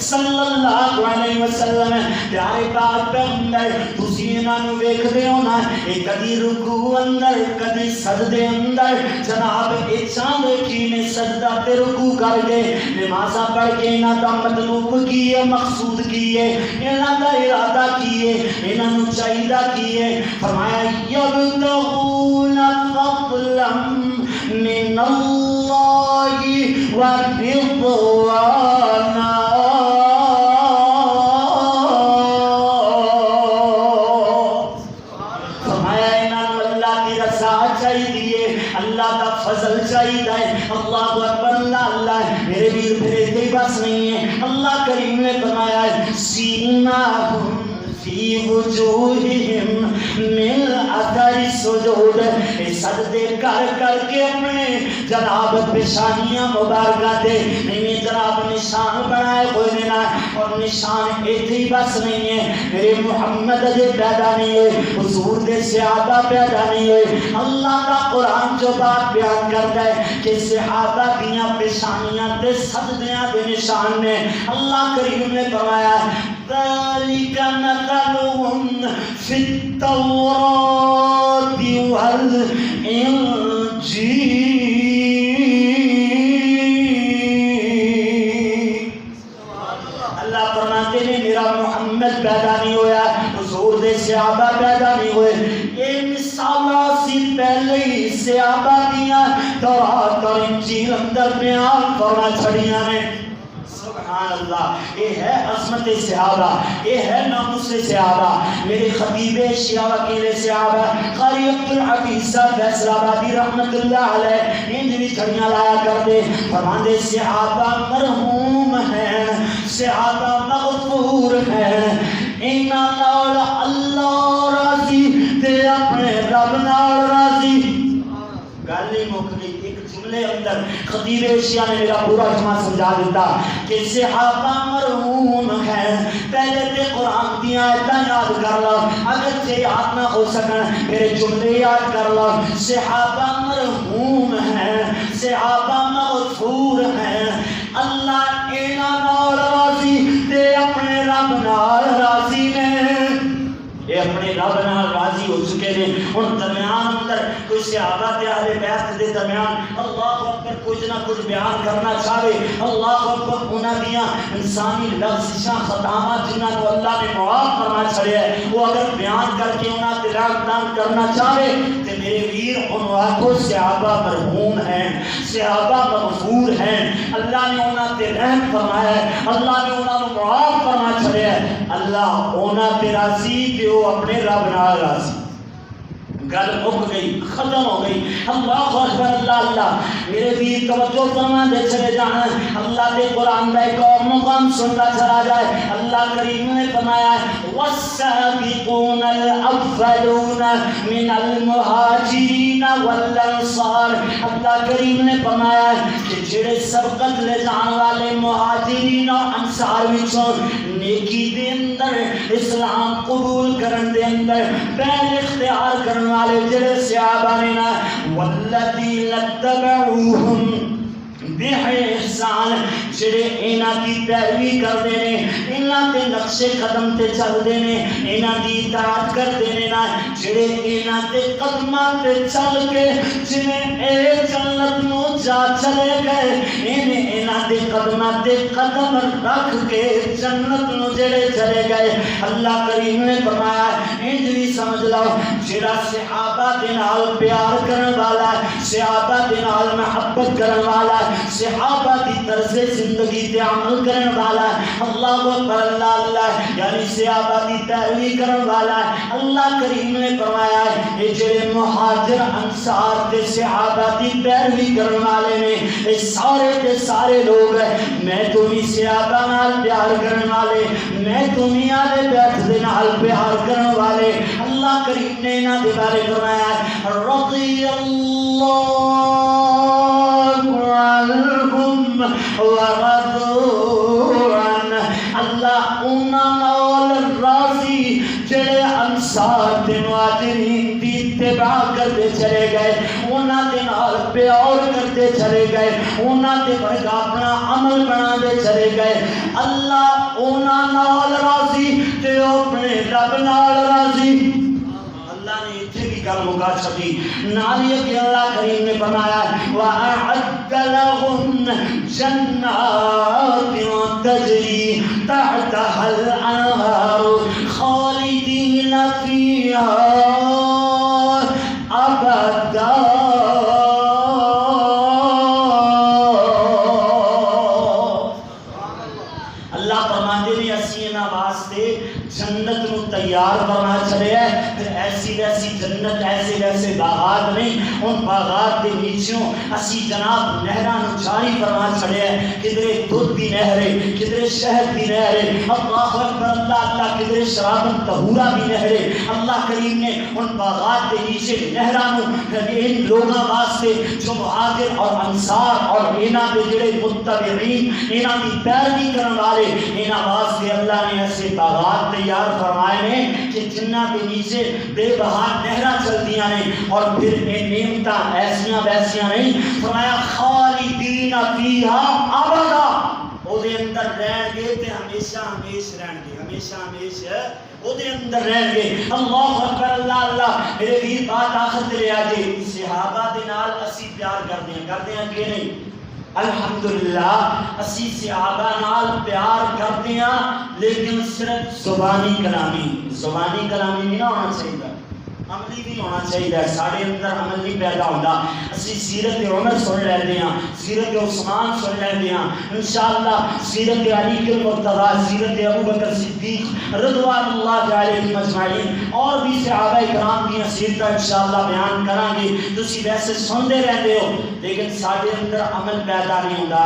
صلی اللہ علیہ وسلم، پیارے پاک پیغمبر تسی انہاں نو ویکھدے ہو نا، اے کدی رکوع اندر کدی سجدے اندر، جناب اے چاند کی نے سجدہ تے رکوع کر کے نمازاں پڑھ کے انہاں دا مطلوب کیے، مقصود کیے، انہاں دا ارادہ کیے، انہاں نو چاہیدہ کیے. فرمایا یبتغون فضلا من اللہ ورضوانا. اللہ کا فضل چاہیے. اللہ اکبر اللہ اللہ. میرے ویر پھرے تھے بس نہیں ہے. اللہ کریم نے فرمایا سیماہم فی وجوہہم من اثر السجود. سجدے کر کر کے اپنے جناب پیشانیاں مبارکہ دے نہیں جناب نشان بنائے ہوئے دینا. اور نشان ایتھی بس نہیں ہے، میرے محمد دے پیدا نہیں ہوئے، حضور دے صحابہ پیدا نہیں ہوئے. اللہ کا قرآن جو بات بیان کرتا ہے کہ صحابہ دیاں پیشانیاں دے سجدیاں دے نشان نے. اللہ کریم نے فرمایا ذَلِكَ مَثَلُهُمْ فِي التَّوْرَاةِ وَالْإِنْجِيلِ. اللہ فرماتے ہیں میرا محمد پیدا نہیں ہویا، حضور دے صحابہ پیدا نہیں ہوئے. یہ مثالہ سی پہلے ہی صحابہ دیاں تورات اور انجیل اندر بیان فرما چھڑیاں نے. سبحان اللہ، یہ ہے عظمت صحابہ، یہ ہے ناموس صحابہ۔ میرے خطیب شیعہ وکیل صحابہ قاری عبدالحفیظ صاحب فیصل آبادی رحمت اللہ علیہ انج بھی چھڑیاں لایا کرتے، فرماندے صحابہ مرحوم ہیں، صحابہ مغفور ہیں، انہاں نال اللہ راضی تے اپنے رب نال راضی۔ گل ہی مک گئی، ایک جملے اندر خطیب شیعہ نے میرا پورا جمع سمجھا دیتا کہ صحابہ مرحوم ہیں۔ پہلے تے قرآن دیا آیتاں یاد کر لو، اگر تے یاد نہ ہو سکن میرے جملے یاد کر لو۔ صحابہ مرحوم ہیں، صحابہ مغفور ہیں، اللہ انہاں نال راضی تے اپنے رب نال راضی نے۔ یہ اپنے رب نال راضی ہو چکے ہیں۔ ان درمیان اندر کوئی صحابہ تے اہل بیت دے درمیان اللہ اکبر کچھ نہ کچھ بیان کرنا چاہے، اللہ اکبر انہاں دیاں انسانی لفظشاں خطاواں جنہاں کو اللہ نے معاف فرما چھڑیا ہے، وہ اگر بیان کر کے انہاں تے رحم کرنا چاہے تے میرے ویر انہاں کو صحابہ مرحوم ہیں، صحابہ مغفور ہیں، اللہ نے انہاں تے رحم فرمایا ہے، اللہ نے انہاں کو معاف فرما چھڑیا ہے، اللہ انہاں تے راضی تے وہ اپنے رب نال راضی۔ گل مک گئی، ختم ہو گئی۔ اللہ اکبر، اللہ اللہ۔ میرے ویر توجہ فرما دے چلے جانا، اللہ دے قرآن کا ایک اور مقام سنتا چلا جائے۔ اللہ کریم نے فرمایا والسابقون الاولون من المہاجرین والانصار، اللہ کریم نے فرمایا کہ جڑے سبقت لے جان والے مہاجرین اور انصار وچوں نیکی دے اندر اسلام قبول کرن دے اندر پہل اختیار کرن والے جڑے صحابہ نے نا والذین اتبعوہم بِإِحْسَانٍ، جڑے انہاں کی پیروی کردے نے، انہاں تے نقش قدم تے چل دے نے، انہاں دی اطاعت کردے نے نا، جڑے انہاں تے قدماں تے چل کے جنہیں اے جنت نو جا چلے گئے، انہاں دے قدماں تے قدم رکھ کے جنت نو جڑے چلے گئے۔ اللہ کریم نے فرمایا انج بھی سمجھ لو جڑا صحابہ دے نال پیار کرن والا ہے، صحابہ دے نال محبت کرن والا ہے، صحابہ دی طرز زندگی تے عمل کرن والا ہے، اللہ اکبر، اللہ اللہ، یعنی صحابہ دی پیروی کرن والا ہے۔ اللہ کریم نے فرمایا ہے یہ جڑے مہاجر انصار تے صحابہ دی پیروی کرن والے نے یہ سارے تے سارے لوگ ہیں۔ میں تمہیں صحابہ نال پیار کرن والے، میں تمہیں آلے بیت دے نال پیار کرن والے، اللہ کریم نے انہاں دے بارے فرمایا ہے رضی اللہ عنہم ورضوا عنہ، اللہ انہاں نال راضی جڑے انصار تے مہاجرین دی اتباع کرتے چلے گئے، انہاں دے نال پیار کرتے چلے گئے، انہاں دے بارے اپنا عمل بنا دے چلے گئے، اللہ انہاں نال راضی تے اپنے رب نال راضی۔ اللہ نے اتھے بھی گل مکا چھڑی، نالیہ کہ اللہ کریم نے فرمایا وَأَعَدَّ لَهُمْ جَنَّاتٍ تَجْرِي تَحْتَهَا الْأَنْهَارُ خَالِدِينَ فِيهَا أَبَدًا۔ اللہ فرماتے ہیں اسی انہاں واسطے جنت نو تیار کرنا چلے ہے، پھر ایسی ویسی جنت ایسے ویسے باغات نہیں، ان باغات دے نیچوں اسی جناب نہراں نو جاری فرما چھڑے ہے، کدھرے دودھ دی نہریں، کدھرے شہد دی نہریں، اللہ اکبر، اللہ اللہ، کدھرے شراب طہورہ بھی نہریں۔ اللہ کریم نے ان باغات دے نیچے نہراں نو ان لوگاں واسطے جو مہاجر اور انصار اور انہاں دے جڑے متبعین انہاں دی پیروی کرن والے انہاں واسطے اللہ نے ایسے باغات تیار فرمائے ہیں کہ جنہاں دے نیچے بے بہا نہراں چلدیاں نے، اور پھر یہ نعمتاں ایسیاں ویسیاں نہیں، فرمایا خالدین فیہا ابدا، او دے اندر رہن گے تے ہمیشہ ہمیشہ رہن گے، ہمیشہ ہمیشہ او دے اندر رہن گے۔ اللہ اکبر، اللہ اللہ، میرے ویر بات آخر تے لے آجے، صحابہ دے نال اسی پیار کردے ہیں کہ نہیں؟ الحمدللہ اسی صحابہ نال پیار کرتے ہیں، لیکن صرف زبانی کلامی نہیں نہ ہونا چاہیے، عملی بھی ہونا چاہیے. سارے اندر عمل نہیں پیدا ہوتا. اسی سیرت عمر سن لیتے ہیں, سیرت عثمان سن لیتے ہیں, انشاءاللہ سیرت علی کے مرتضیٰ, سیرت ابو بکر صدیق رضوان اللہ علیہم اجمعین اور بھی صحابہ کرام کی سیرت انشاءاللہ بیان کریں گے. تسی ویسے سنتے رہتے ہو لیکن سارے اندر عمل پیدا نہیں ہوتا.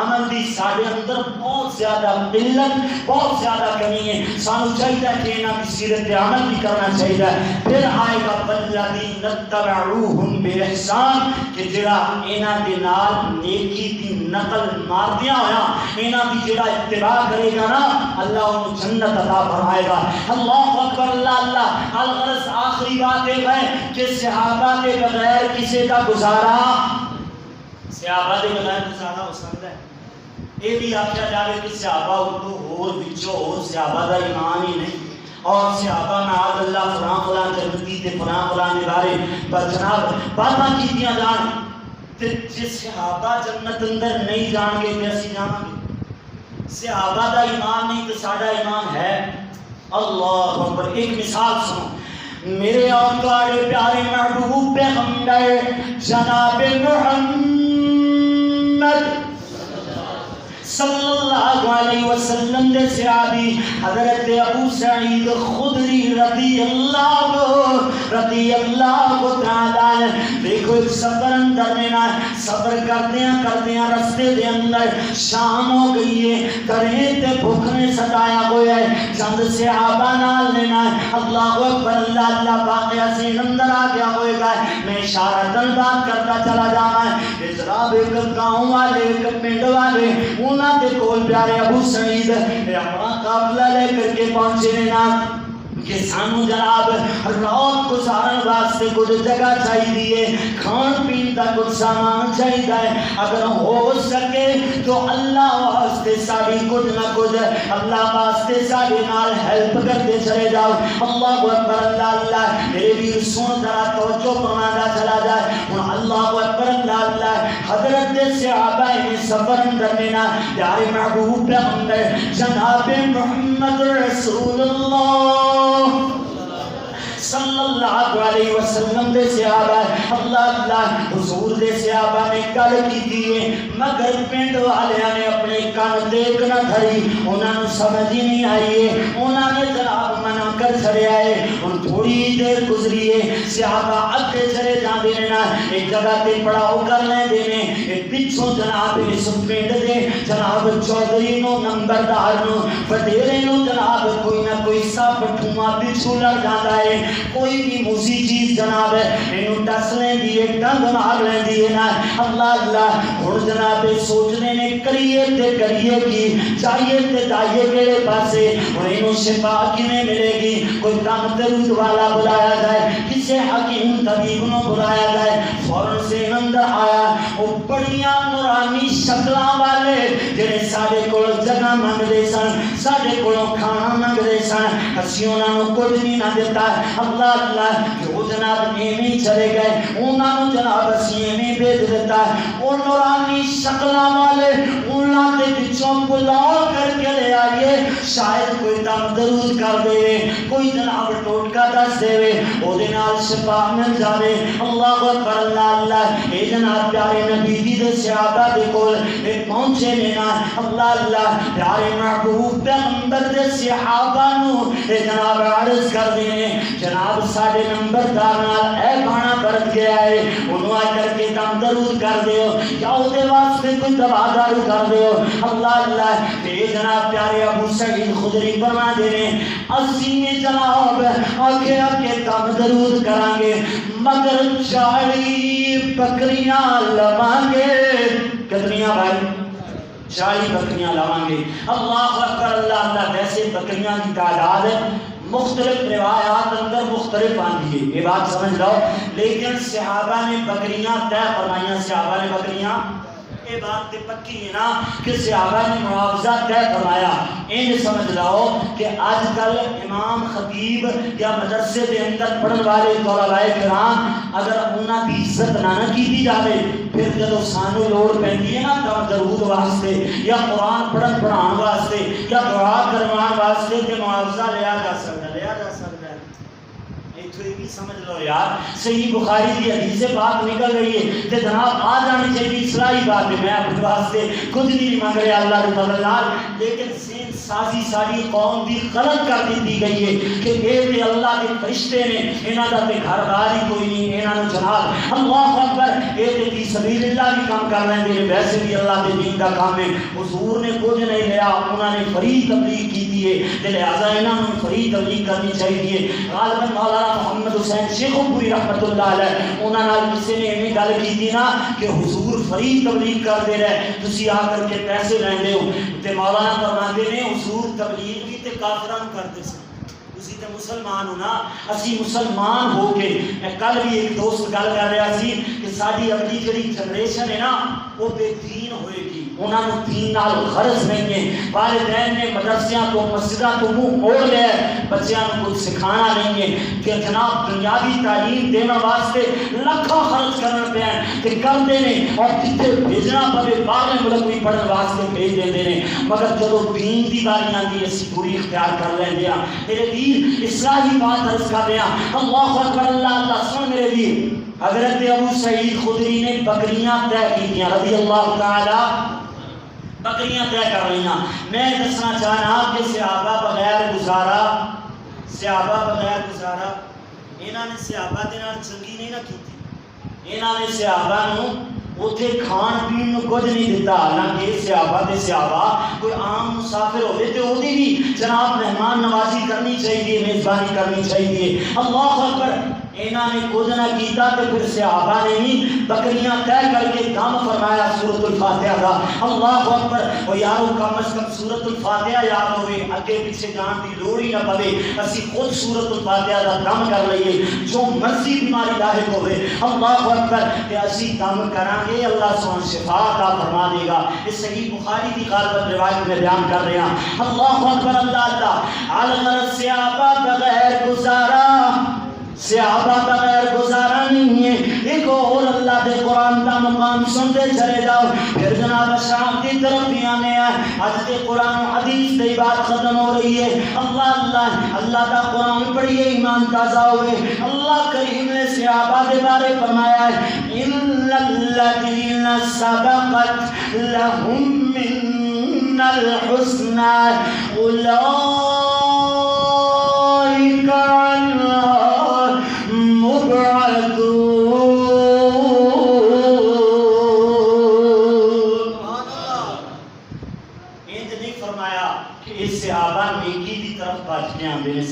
عمل دی سارے اندر بہت زیادہ قلت, بہت زیادہ کمی ہے. سانو چاہیے کہ انہاں کی سیرت عمل بھی کرنا چاہیے. پھر آئے گا والذین اتبعوہم بإحسان کہ جڑا انہاں دے نال نیکی دی نقل ماردیاں ہویا, انہاں دی جڑا اتباع کرے گا نا اللہ انہوں جنت عطا فرمائے گا. اللہ اکبر, اللہ اللہ. الغرض آخری بات ہے کہ صحابہ کے بغیر کسی کا گزارا, صحابہ کے بغیر گزارا ہو سکتا ہے. یہ بھی آخیا جائے کہ صحابہ اتو ہور بچوں ہور صحابہ کا ایمان ہی نہیں, اور صحابہ معاذ اللہ فلاں فلاں جنتی تے فلاں فلاں دے بارے جناب باتاں کیتیاں جان تے جے صحابہ جنت اندر نہیں جان گے تے اسی جاواں گے. صحابہ دا ایمان نہیں تے ساڈا ایمان ہے. اللہ اکبر. ایک مثال سنو, میرے اور تمہارے پیارے محبوب پیغمبر جناب محمد صلی اللہ علیہ وسلم دے صحابی حضرت ابو سعید خدری رضی اللہ تعالی. دیکھو ایک سفر اندر لینا ہے, سفر کردیاں رستے دے اندر شام ہو گئی ہے, کریں تے بھوک نے ستایا ہوا ہے. چند صحابہ نال لینا ہے. اللہ اکبر, اللہ اللہ. واقعہ سے اندر آ گیا ہوئے گا, میں اشارتاً بات کرتا چلا جانا ہے. جناب ایک گاؤں والے, ایک پنڈ والے, انہاں دے کول پیارے ابو سعید اپنا قافلہ لے کر کے پہنچے نا کہ سانو جناب رات گزارن واسطے کچھ جگہ چاہیے, کھان پین کا کچھ سامان چاہیے. اگر ہو سکے تو اللہ واسطے ساری کچھ نہ کچھ اللہ واسطے سارے نال ہیلپ کرتے چلے جاؤ. اللہ اکبر, اللہ اللہ. میرے بھی سن ذرا توجہ فرمانا چلا جائے. اللہ اکبر, اللہ اللہ. حضرت صحابہ نے سفر اندر لینا پیارے محبوب پیغمبر جناب محمد رسول اللہ صلی اللہ علیہ وسلم دے صحابہ اللہ اللہ حضور دے صحابہ نے گل کی ہے, مگر پنڈ والیاں نے اپنے کان دیکھ نہ دھری, انہاں نوں سمجھ ہی نہیں آئی ہے. انہاں نے جناب منع کر چھڑیا ہے. اور تھوڑی دیر گزری ہے, صحابہ اگے چلے جاندے نے نا, ایک جگہ تے پڑاؤ کر لیندے نے. ایک پچھوں جناب اس پنڈ دے جناب چودھری نو نمبردار نو وڈیرے نو جناب کوئی نہ کوئی سپ ٹھواں پچھوں لڑ جاندا ہے. کوئی بھی موسی چیز جناب انہوں ٹس لیں دیئے, ٹنگ مار لیں دیئے نا. اللہ اللہ. اور جناب سوچنے نے کریے کی چاہیے تے جائیے کیڑے پاسے, اور انہوں شفا کیویں ملے گی. کوئی دم درود والا بلایا جائے, کسے حکیم طبیب نو بلایا جائے. فوراً سے اندر آیا وہ بڑیاں نورانی شکلاں والے جڑے ساڈے کول جگہ منگدے سن, ساڈے کولوں کھانا منگدے سن. اسی انہاں نوں کچھ نہیں نہ دیتا. اللہ اللہ کہ وہ جناب ایویں چلے گئے, انہاں نوں جناب اسی ایویں بھیج دیتا. وہ نورانی شکلاں والے انہاں دے وچوں بلا کر کے لے آئیے, شاید کوئی دم درود کر دے, کوئی جناب ٹوٹکا دس دے, او دے نال شفا مل جاوے. اللہ اکبر, اللہ اللہ. اے جناب پیارے نبی دی دے صحابہ دے کول پہنچے نے نا. اللہ اللہ. پیارے محبوب پیغمبر دے صحابہ نو اے جناب عرض کر دینے, جناب ساڑھے نمبردار نال اے بانا برد گیا ہے, انہوں آ کر کے دم درود کر دیو یا او دے واسطے کوئی دوا دارو کر دیو. اللہ اللہ. اے جناب پیارے ابو سعید خدری فرما دینے, اسی جناب آگے آگے دم درود کرانگے, مگر 40 بکریاں لوانگے. کتنیاں بھائی؟ 40 بکریاں لوانگے. اللہ اکبر, اللہ اللہ. ویسے بکریاں کی تعداد مختلف روایات اندر مختلف آندھی ہے, یہ بات سمجھ لو. لیکن صحابہ نے بکریاں طے فرمائیاں. صحابہ نے بکریاں, یہ بات تے پکی ہے نا کہ صحابہ نے معاوضہ طے فرمایا. ان سمجھ لو کہ آج کل امام خطیب یا مدرسے دے اندر پڑھن والے طلباء کرام اگر انہاں دی عزت نہ کی جاوے, پھر جدو سانو لوڑ پیندی ہے نا دم درود واسطے یا قرآن پڑھان واسطے یا دعا کروان واسطے تے معاوضہ لیا جا سکتا ہے. اتو یہ بھی سمجھ لو یار صحیح بخاری کی حدیث بات نکل رہی ہے تے جناب آ جانی چاہیے اصلاحی بات ہے. میں اپنے واسطے کچھ نہیں مانگ رہا اللہ کے فضل نال, لیکن ذہن سازی ساری قوم دی غلط کر دی گئی ہے کہ اے تے اللہ کے فرشتے نے انہاں دا تے گھر بار ہی کوئی نہیں, انہاں نوں جناب اللہ اکبر اے تے فی سبیل اللہ بھی کام کر رہے ہیں, ویسے بھی اللہ کے دین کا کام ہے. حضور نے کچھ نہیں لیا, انہوں نے فری تبلیغ کی ہے, لہذا انہوں نے فری تبلیغ کرنی چاہیے. غالباً مولانا محمد حسین شیخ پوری رحمت اللہ علیہ انہوں نے کسی نے ایویں گل کی تھی نا کہ حضور فری تبلیغ کرتے رہے تسی آ کر کے پیسے لیندے ہو, تے مولانا فرماتے نے حضور تبلیغ بھی تے کافراں کرتے سن, تسی تے مسلمان ہو نا, اسی مسلمان ہو کے. میں کل بھی ایک دوست گل کر رہا سی کہ ساری اگلی جڑی جنریشن ہے نا وہ بے دین ہوئے گی, انہوں نے دین نال غرض نہیں ہے. والدین نے مدرسیاں تو مسجداں تو منہ موڑ لیا ہے, بچیاں کو کچھ سکھانا نہیں ہے کہ جناب دنیاوی تعلیم دینا واسطے لکھاں خرچ کرنا پیا کہ کرتے ہیں, اور جتنے بھیجنا پوے باہر ملک بھی پڑھنے واسطے بھیج دیتے ہیں, مگر جب دین دی باری آتی اسی پوری اختیار کر لیندے ہاں. میرے ویر اصلاحی بات عرض کر رہے ہیں, اللہ اکبر اللہ اللہ سن میرے ویر. حضرت ابو سعید خدری نے بکریاں طے کی رضی اللہ تعالی, بکریاں طے کر رہی ہیں. میں دسنا چاہنا کہ صحابہ بغیر گزارا انہوں نے صحابہ دے نال چنگی نہیں نہ کی, انہوں نے صحابہ نو اتنے کھان پین نو کچھ نہیں دیتا. حالانکہ صحابہ کوئی عام مسافر ہوئے تو وہ بھی جناب مہمان نوازی کرنی چاہیے, میزبانی کرنی چاہیے. اللہ اکبر انہوں نے کچھ نہ کیتا تو پھر صحابہ نے بھی بکریاں طے کر کے دم فرمایا سورۃ الفاتحہ کا. اللہ اکبر. وہ یارو کم از کم سورۃ الفاتحہ یاد ہوئے, اگے پیچھے جان کی لوڑ ہی نہ پوے, اسی خود سورۃ الفاتحہ کا دم کر لئیے جو مرضی بیماری لاحق ہوئے. اللہ اکبر. کہ اسی دم کریں گے اللہ سبحانہ شفا عطا فرما دے گا. اس صحیح بخاری کی غالباً روایت میں بیان کر رہے ہیں. اللہ اکبر اللہ اللہ. الغرض صحابہ بغیر گزارا نہیں ہے. ایک اور اللہ دے قرآن کا مقام سنتے چلے جاؤ, پھر جناب شام کی طرف بھی آنے ہیں. آج کے قرآن و حدیث کی بات ختم ہو رہی ہے. اللہ کا قرآن پڑھیے ایمان تازہ ہوئے. اللہ کریم نے صحابہ کے بارے فرمایا ہے ان الذین سبقت لهم من الحسنى اولئک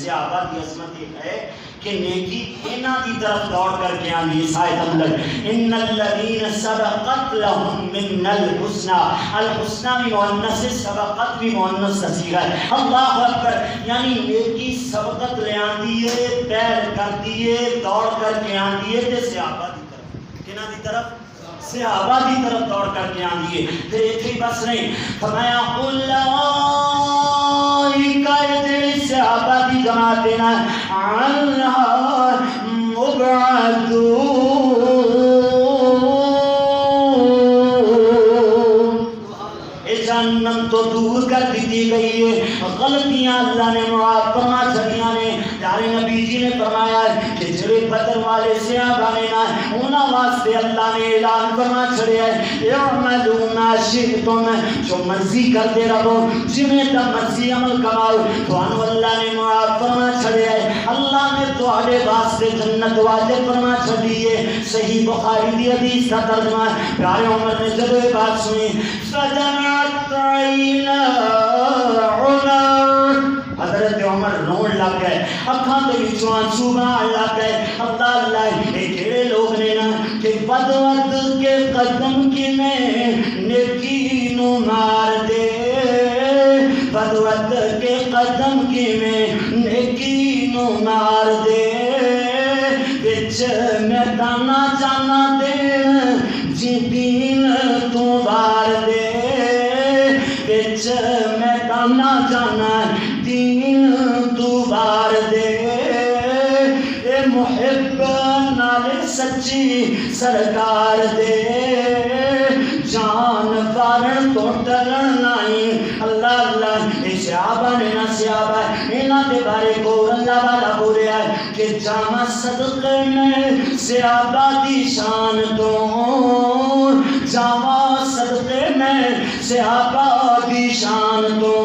صحابہ کی عظمت یہ ہے کہ نیکی انہاں دی طرف دوڑ کر کے آندی. آیت اندر ان الذین سبقت لهم من الحسنى, الحسنى بھی مؤنث ہے, سبقت بھی مؤنث صیغہ ہے. اللہ اکبر. یعنی نیکی سبقت لے آندی ہے, پیر کرتی ہے, دوڑ کر کے آندی ہے تے صحابہ دی طرف, کنہاں دی طرف؟ صحابہ دی طرف دوڑ کر کے آندی ہے. پھر ایتھے بس نہیں فرمایا صحابہ کی جماعت دینا عنہا مبعدون, جہنم تو دور کر دی گئی ہے. غلطیاں اللہ نے معاف فرما چھڑیاں نے. پیارے نبی جی نے فرمایا کہ جڑے بدر والے صحابہ نے نا انہاں واسطے اللہ نے اعلان فرما چھڑیا ہے اعملوا ما شئتم, جو مرضی کرتے رہو, جویں تا مرضی عمل کماؤ, تھانوں اللہ نے معاف فرما چھڑیا ہے. اللہ نے تواڈے واسطے جنت واجب فرما چھڑی ہے. صحیح بخاری دی حدیث کا ترجمہ ہے. پیارے عمر نے جب یہ بات سنی فجمعت عینا عمر, حضرت عمر رون لگ گئے, اکھاں دے وچوں آنسو بہن لگ گئے. اللہ اللہ اے کیڑے لوگ نے نا کہ بد ود کے قدم کی میں نیکی نو مار دے, بد ود کے قدم کی میں نیکی نو مار دے, وچ میدانا جانا دین جی دین تو بار دے, وچ میدانا جانا دین تو بار دے. اے محب نال سچی سرکار دے, جان بارن تو ڈرن نہیں. اللہ اللہ. اے صحابہ نے نا صحابہ انہاں دے بارے کو اللہ والا بولیا ہے کہ کہ جاواں صدقے میں صحابہ دی شان تو، جاواں صدقے میں صحابہ دی شان تو،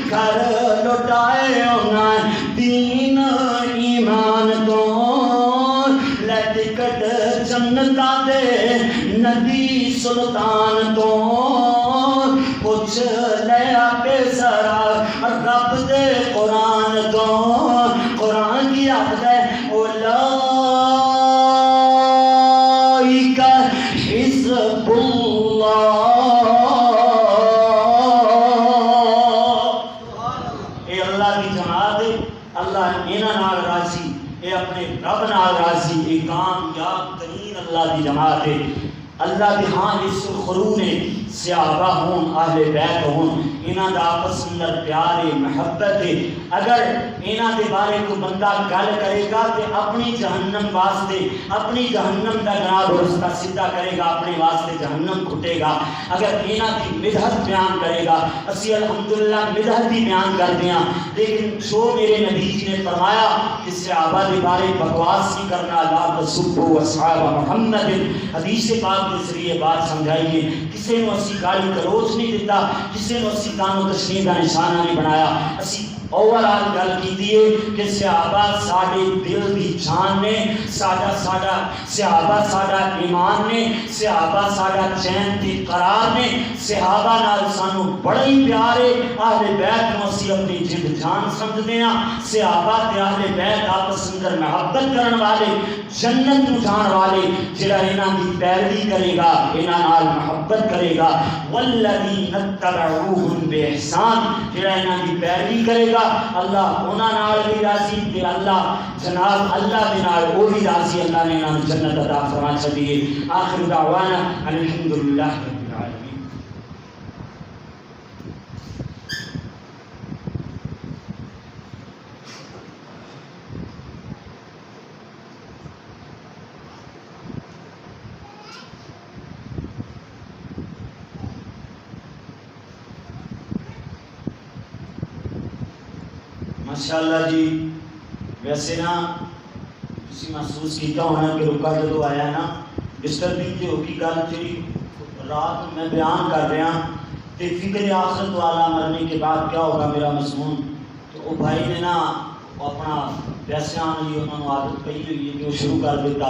گھر لٹائے انہاں دین ایمان تو، لے ٹکٹ جنتاں دے نبی سلطان تو، پوچھ لے آکے ذرا رب دے قرآن تو، قرآن کی آیت ہے اولئک حزب اللہ، اے اللہ کی جماعت، اللہ انہاں نال راضی، اے اپنے رب نال راضی، اے کامیاب ترین اللہ کی جماعت ہے۔ اللہ دی ہاں اس خرون صحابہ ہون، اہل بیت ہون، انہاں دا آپس اندر پیار محبت ہے۔ اگر انہاں دے بارے کو بندہ گل کرے گا کہ اپنی جہنم واسطے، اپنی جہنم دا جناب رستہ سیدھا کرے گا، اپنے واسطے جہنم کھٹے گا۔ اگر انہاں دی مدحت بیان کرے گا، اسی الحمدللہ مدحت ہی بیان کرتے ہیں، لیکن جو میرے نبی جی نے فرمایا کہ صحابہ دے بارے بکواس نہیں کرنا، لا تسبوا اصحاب محمد، حدیث پاک کے ذریعے بات سمجھائیے۔ کسی نے اسی گالی گلوچ نہیں دیتا، کسی نے اسی دان و تشنیع کا نشانہ نہیں بنایا۔ اسی اوورال گل کیتی ہے کہ صحابہ ساڈے دل دی جان نے، صحابہ ساڈا ایمان نے، صحابہ ساڈا چین تے قرار نے، صحابہ نال سانو بڑا ہی پیار ہے۔ اہل بیت نو اسی اپنی جد جان سمجھتے ہیں۔ صحابہ تے اہل بیت آپس اندر محبت کرن والے، جنت نو جان والے، جڑا انہاں دی پیروی کرے گا، انہاں نال محبت کرے گا، والذین اتبعوہم باحسان، جڑا انہاں دی پیروی کرے گا اللہ انہاں نال بھی راضی، تے اللہ جناب اللہ دے نال او بھی راضی، اللہ نے انہاں نوں جنت عطا فرما چھڈی ہے۔ آخر دعوانا الحمدللہ رب العالمین۔ ماشاءاللہ جی، ویسے نا تسی محسوس کیتا ہونا کہ رکا جدو آیا نا ڈسٹربنگ تے ہوگی گل جی رات میں بیان کر رہا تے فکر آخرت والا مرنے کے بعد کیا ہوگا میرا مضمون، تو وہ بھائی نے نا اپنا پیسے آنے لی انہوں نے عادت پئی ہوئی ہے کہ وہ شروع کر دیتا۔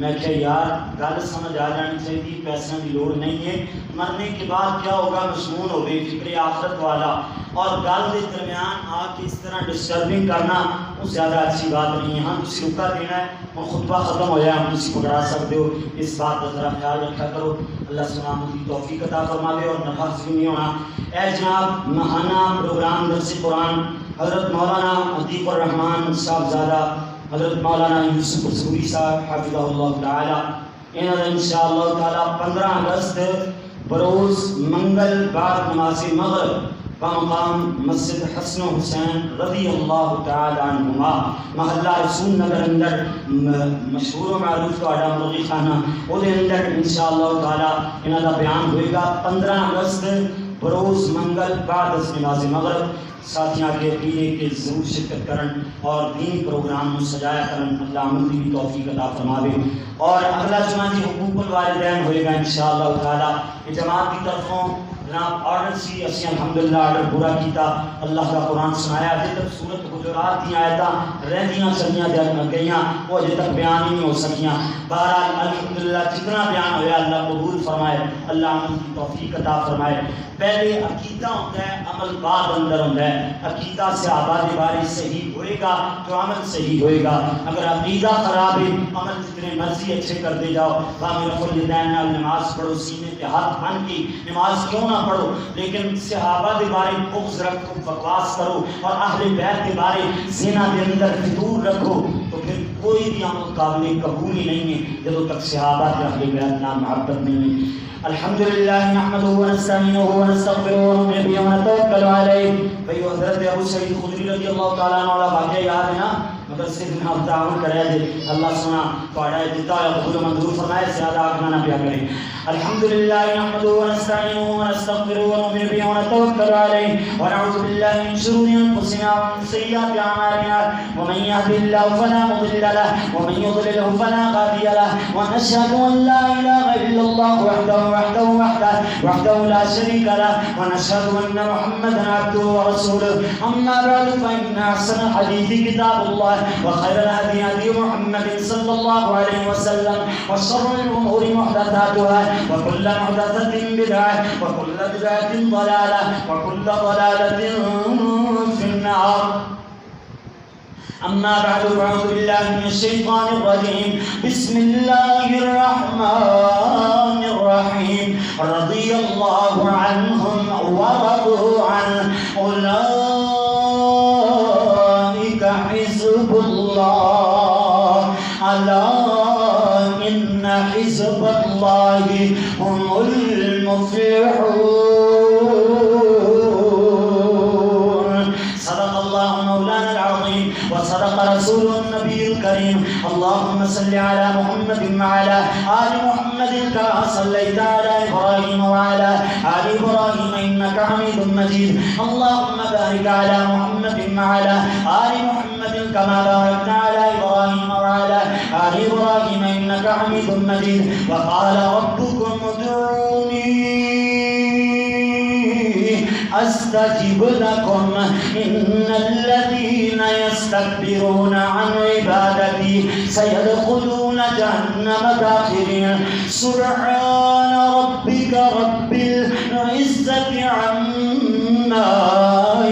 میں کہا یار گل سمجھ آ جانی چاہیے، پیسوں کی لوڑ نہیں ہے، مرنے کے بعد کیا ہوگا مضمون ہوگی فکر آخرت والا، اور گل کے درمیان آ کے اس طرح ڈسٹربنگ کرنا وہ زیادہ اچھی بات نہیں ہے۔ ہاں تسی رکا دینا ہے اور خطبہ ختم ہو جائے ہم تسی پکڑا سکتے ہو، اس بات کا ذرا خیال رکھا کرو۔ اللہ سلامت کی توفیق عطا فرماوے اور نفع ضرور نہیں ہونا۔ اے جناب ماہانہ پروگرام درس قرآن حضرت مولانا عطیق الرحمن صاحبزادہ حضرت مولانا یوسف الصوری صاحب حافظہ اللہ تعالی، انہوں نے انشاءاللہ تعالی 15 اگست بروز منگل بعد نماز مغرب بمقام مسجد حسن و حسین رضی اللہ تعالی عنہما محلہ رسول نگر اندر مشہور و معروف تہاڈا مرغی خانہ او دے اندر انشاءاللہ تعالی انہاں دا بیان ہوئے گا 15 اگست بروز منگل بعد از نماز مغرب۔ ساتھیاں کے عقیدے کے ضرور شرکت کرن اور دین پروگرام میں سجایا کرن، اللہ عمل کی توفیق عطا فرماوے۔ اور اگلا جمعہ جی حقوق الوالدین ہوئے گا انشاءاللہ تعالی، یہ جماعت کی طرفوں جناب آرڈر سی، اسی الحمدللہ آرڈر پورا کیتا، اللہ کا قرآن سنایا۔ اجے تک سورت حجرات دی آیتاں رہندیاں چلیاں گئیاں، وہ اجے تک بیان ہی نہیں ہو سکیاں۔ بہرحال الحمدللہ جتنا بیان ہویا اللہ قبول فرمائے، اللہ عمل کی توفیق عطا فرمائے۔ پہلے عقیدہ ہوتا ہے، عمل بعد اندر ہوتا ہے۔ عقیدہ صحابہ کے بارے صحیح ہوئے گا تو عمل صحیح ہوئے گا، اگر عقیدہ خراب ہے عمل جتنے مرضی اچھے کرتے جاؤ، باقی رفع الیدین نال نماز پڑھو، سینے پہ ہاتھ بن کے نماز کیوں نہ پڑھو، لیکن صحابہ کے بارے بغض رکھو، بکواس کرو، اور اہل بیت کے بارے زنا کے اندر فطور رکھو، تو پھر کوئی بھی عمل قابل قبول ہی نہیں ہے جب تک صحابہ کے اہل بیت نال محبت نہیں ہے۔ الحمدللہ نحمدہ ونستعینہ ونستغفرہ ونؤمن بہ ونتوکل علیہ۔ بھائی حضرت ابو سعید خدری رضی اللہ تعالیٰ عنہ والا واقعہ یاد ہے نا، مدرسے کے نام تعاون کرے دے اللہ سنا پڑھائے دیتا ہے قبول منظور فرمائے زیادہ آگانا پیا کرے الحمدللہ نحمدہ ونستعینہ ونستغفرہ ونؤمن بہ ونتوکل علیہ ونعوذ باللہ من شرور انفسنا ومن سیئات اعمالنا ومن يهد الله فلا مضل له ومن يضلل فلا هادي له ونشهد ان لا اله الا الله وحده لا شريك له ونشهد ان محمدا عبده ورسوله اما بعد فان احسن الحديث كتاب الله وخير الهدي هدي محمد صلى الله عليه وسلم وشر الامور محدثاتها وكل محدثة بدعة وكل بدعة ضلالة وكل ضلالة في النار أما بعد فأعوذ بالله من الشيطان الرجيم بسم الله الرحمن الرحيم رضي الله عنهم ورضوا عنه أولئك حزب الله ألا إن حزب الله هم المفلحون صدق الله مولانا العظيم وصدق رسوله النبي الكريم اللهم صل على محمد وعلى آل محمد كما صليت على إبراهيم وعلى آل إبراهيم إنك حميد مجيد اللهم بارك على محمد وعلى آل محمد كما باركت على إبراهيم وعلى آل إبراهيم إنك حميد مجيد وقال ربكم ادعوني أستجب لكم إن الذين يستكبرون عن عبادتي سيدخلون جهنم داخرين سبحان ربك رب العزة عما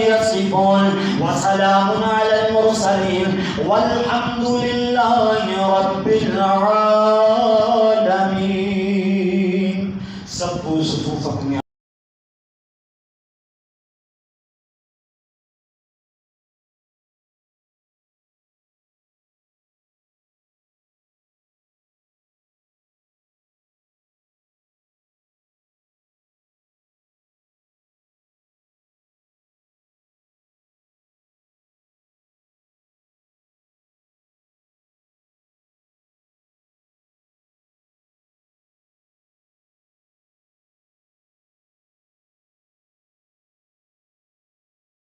يصفون وسلام على المرسلين والحمد لله رب العالمين. سبوا صفوفكم يا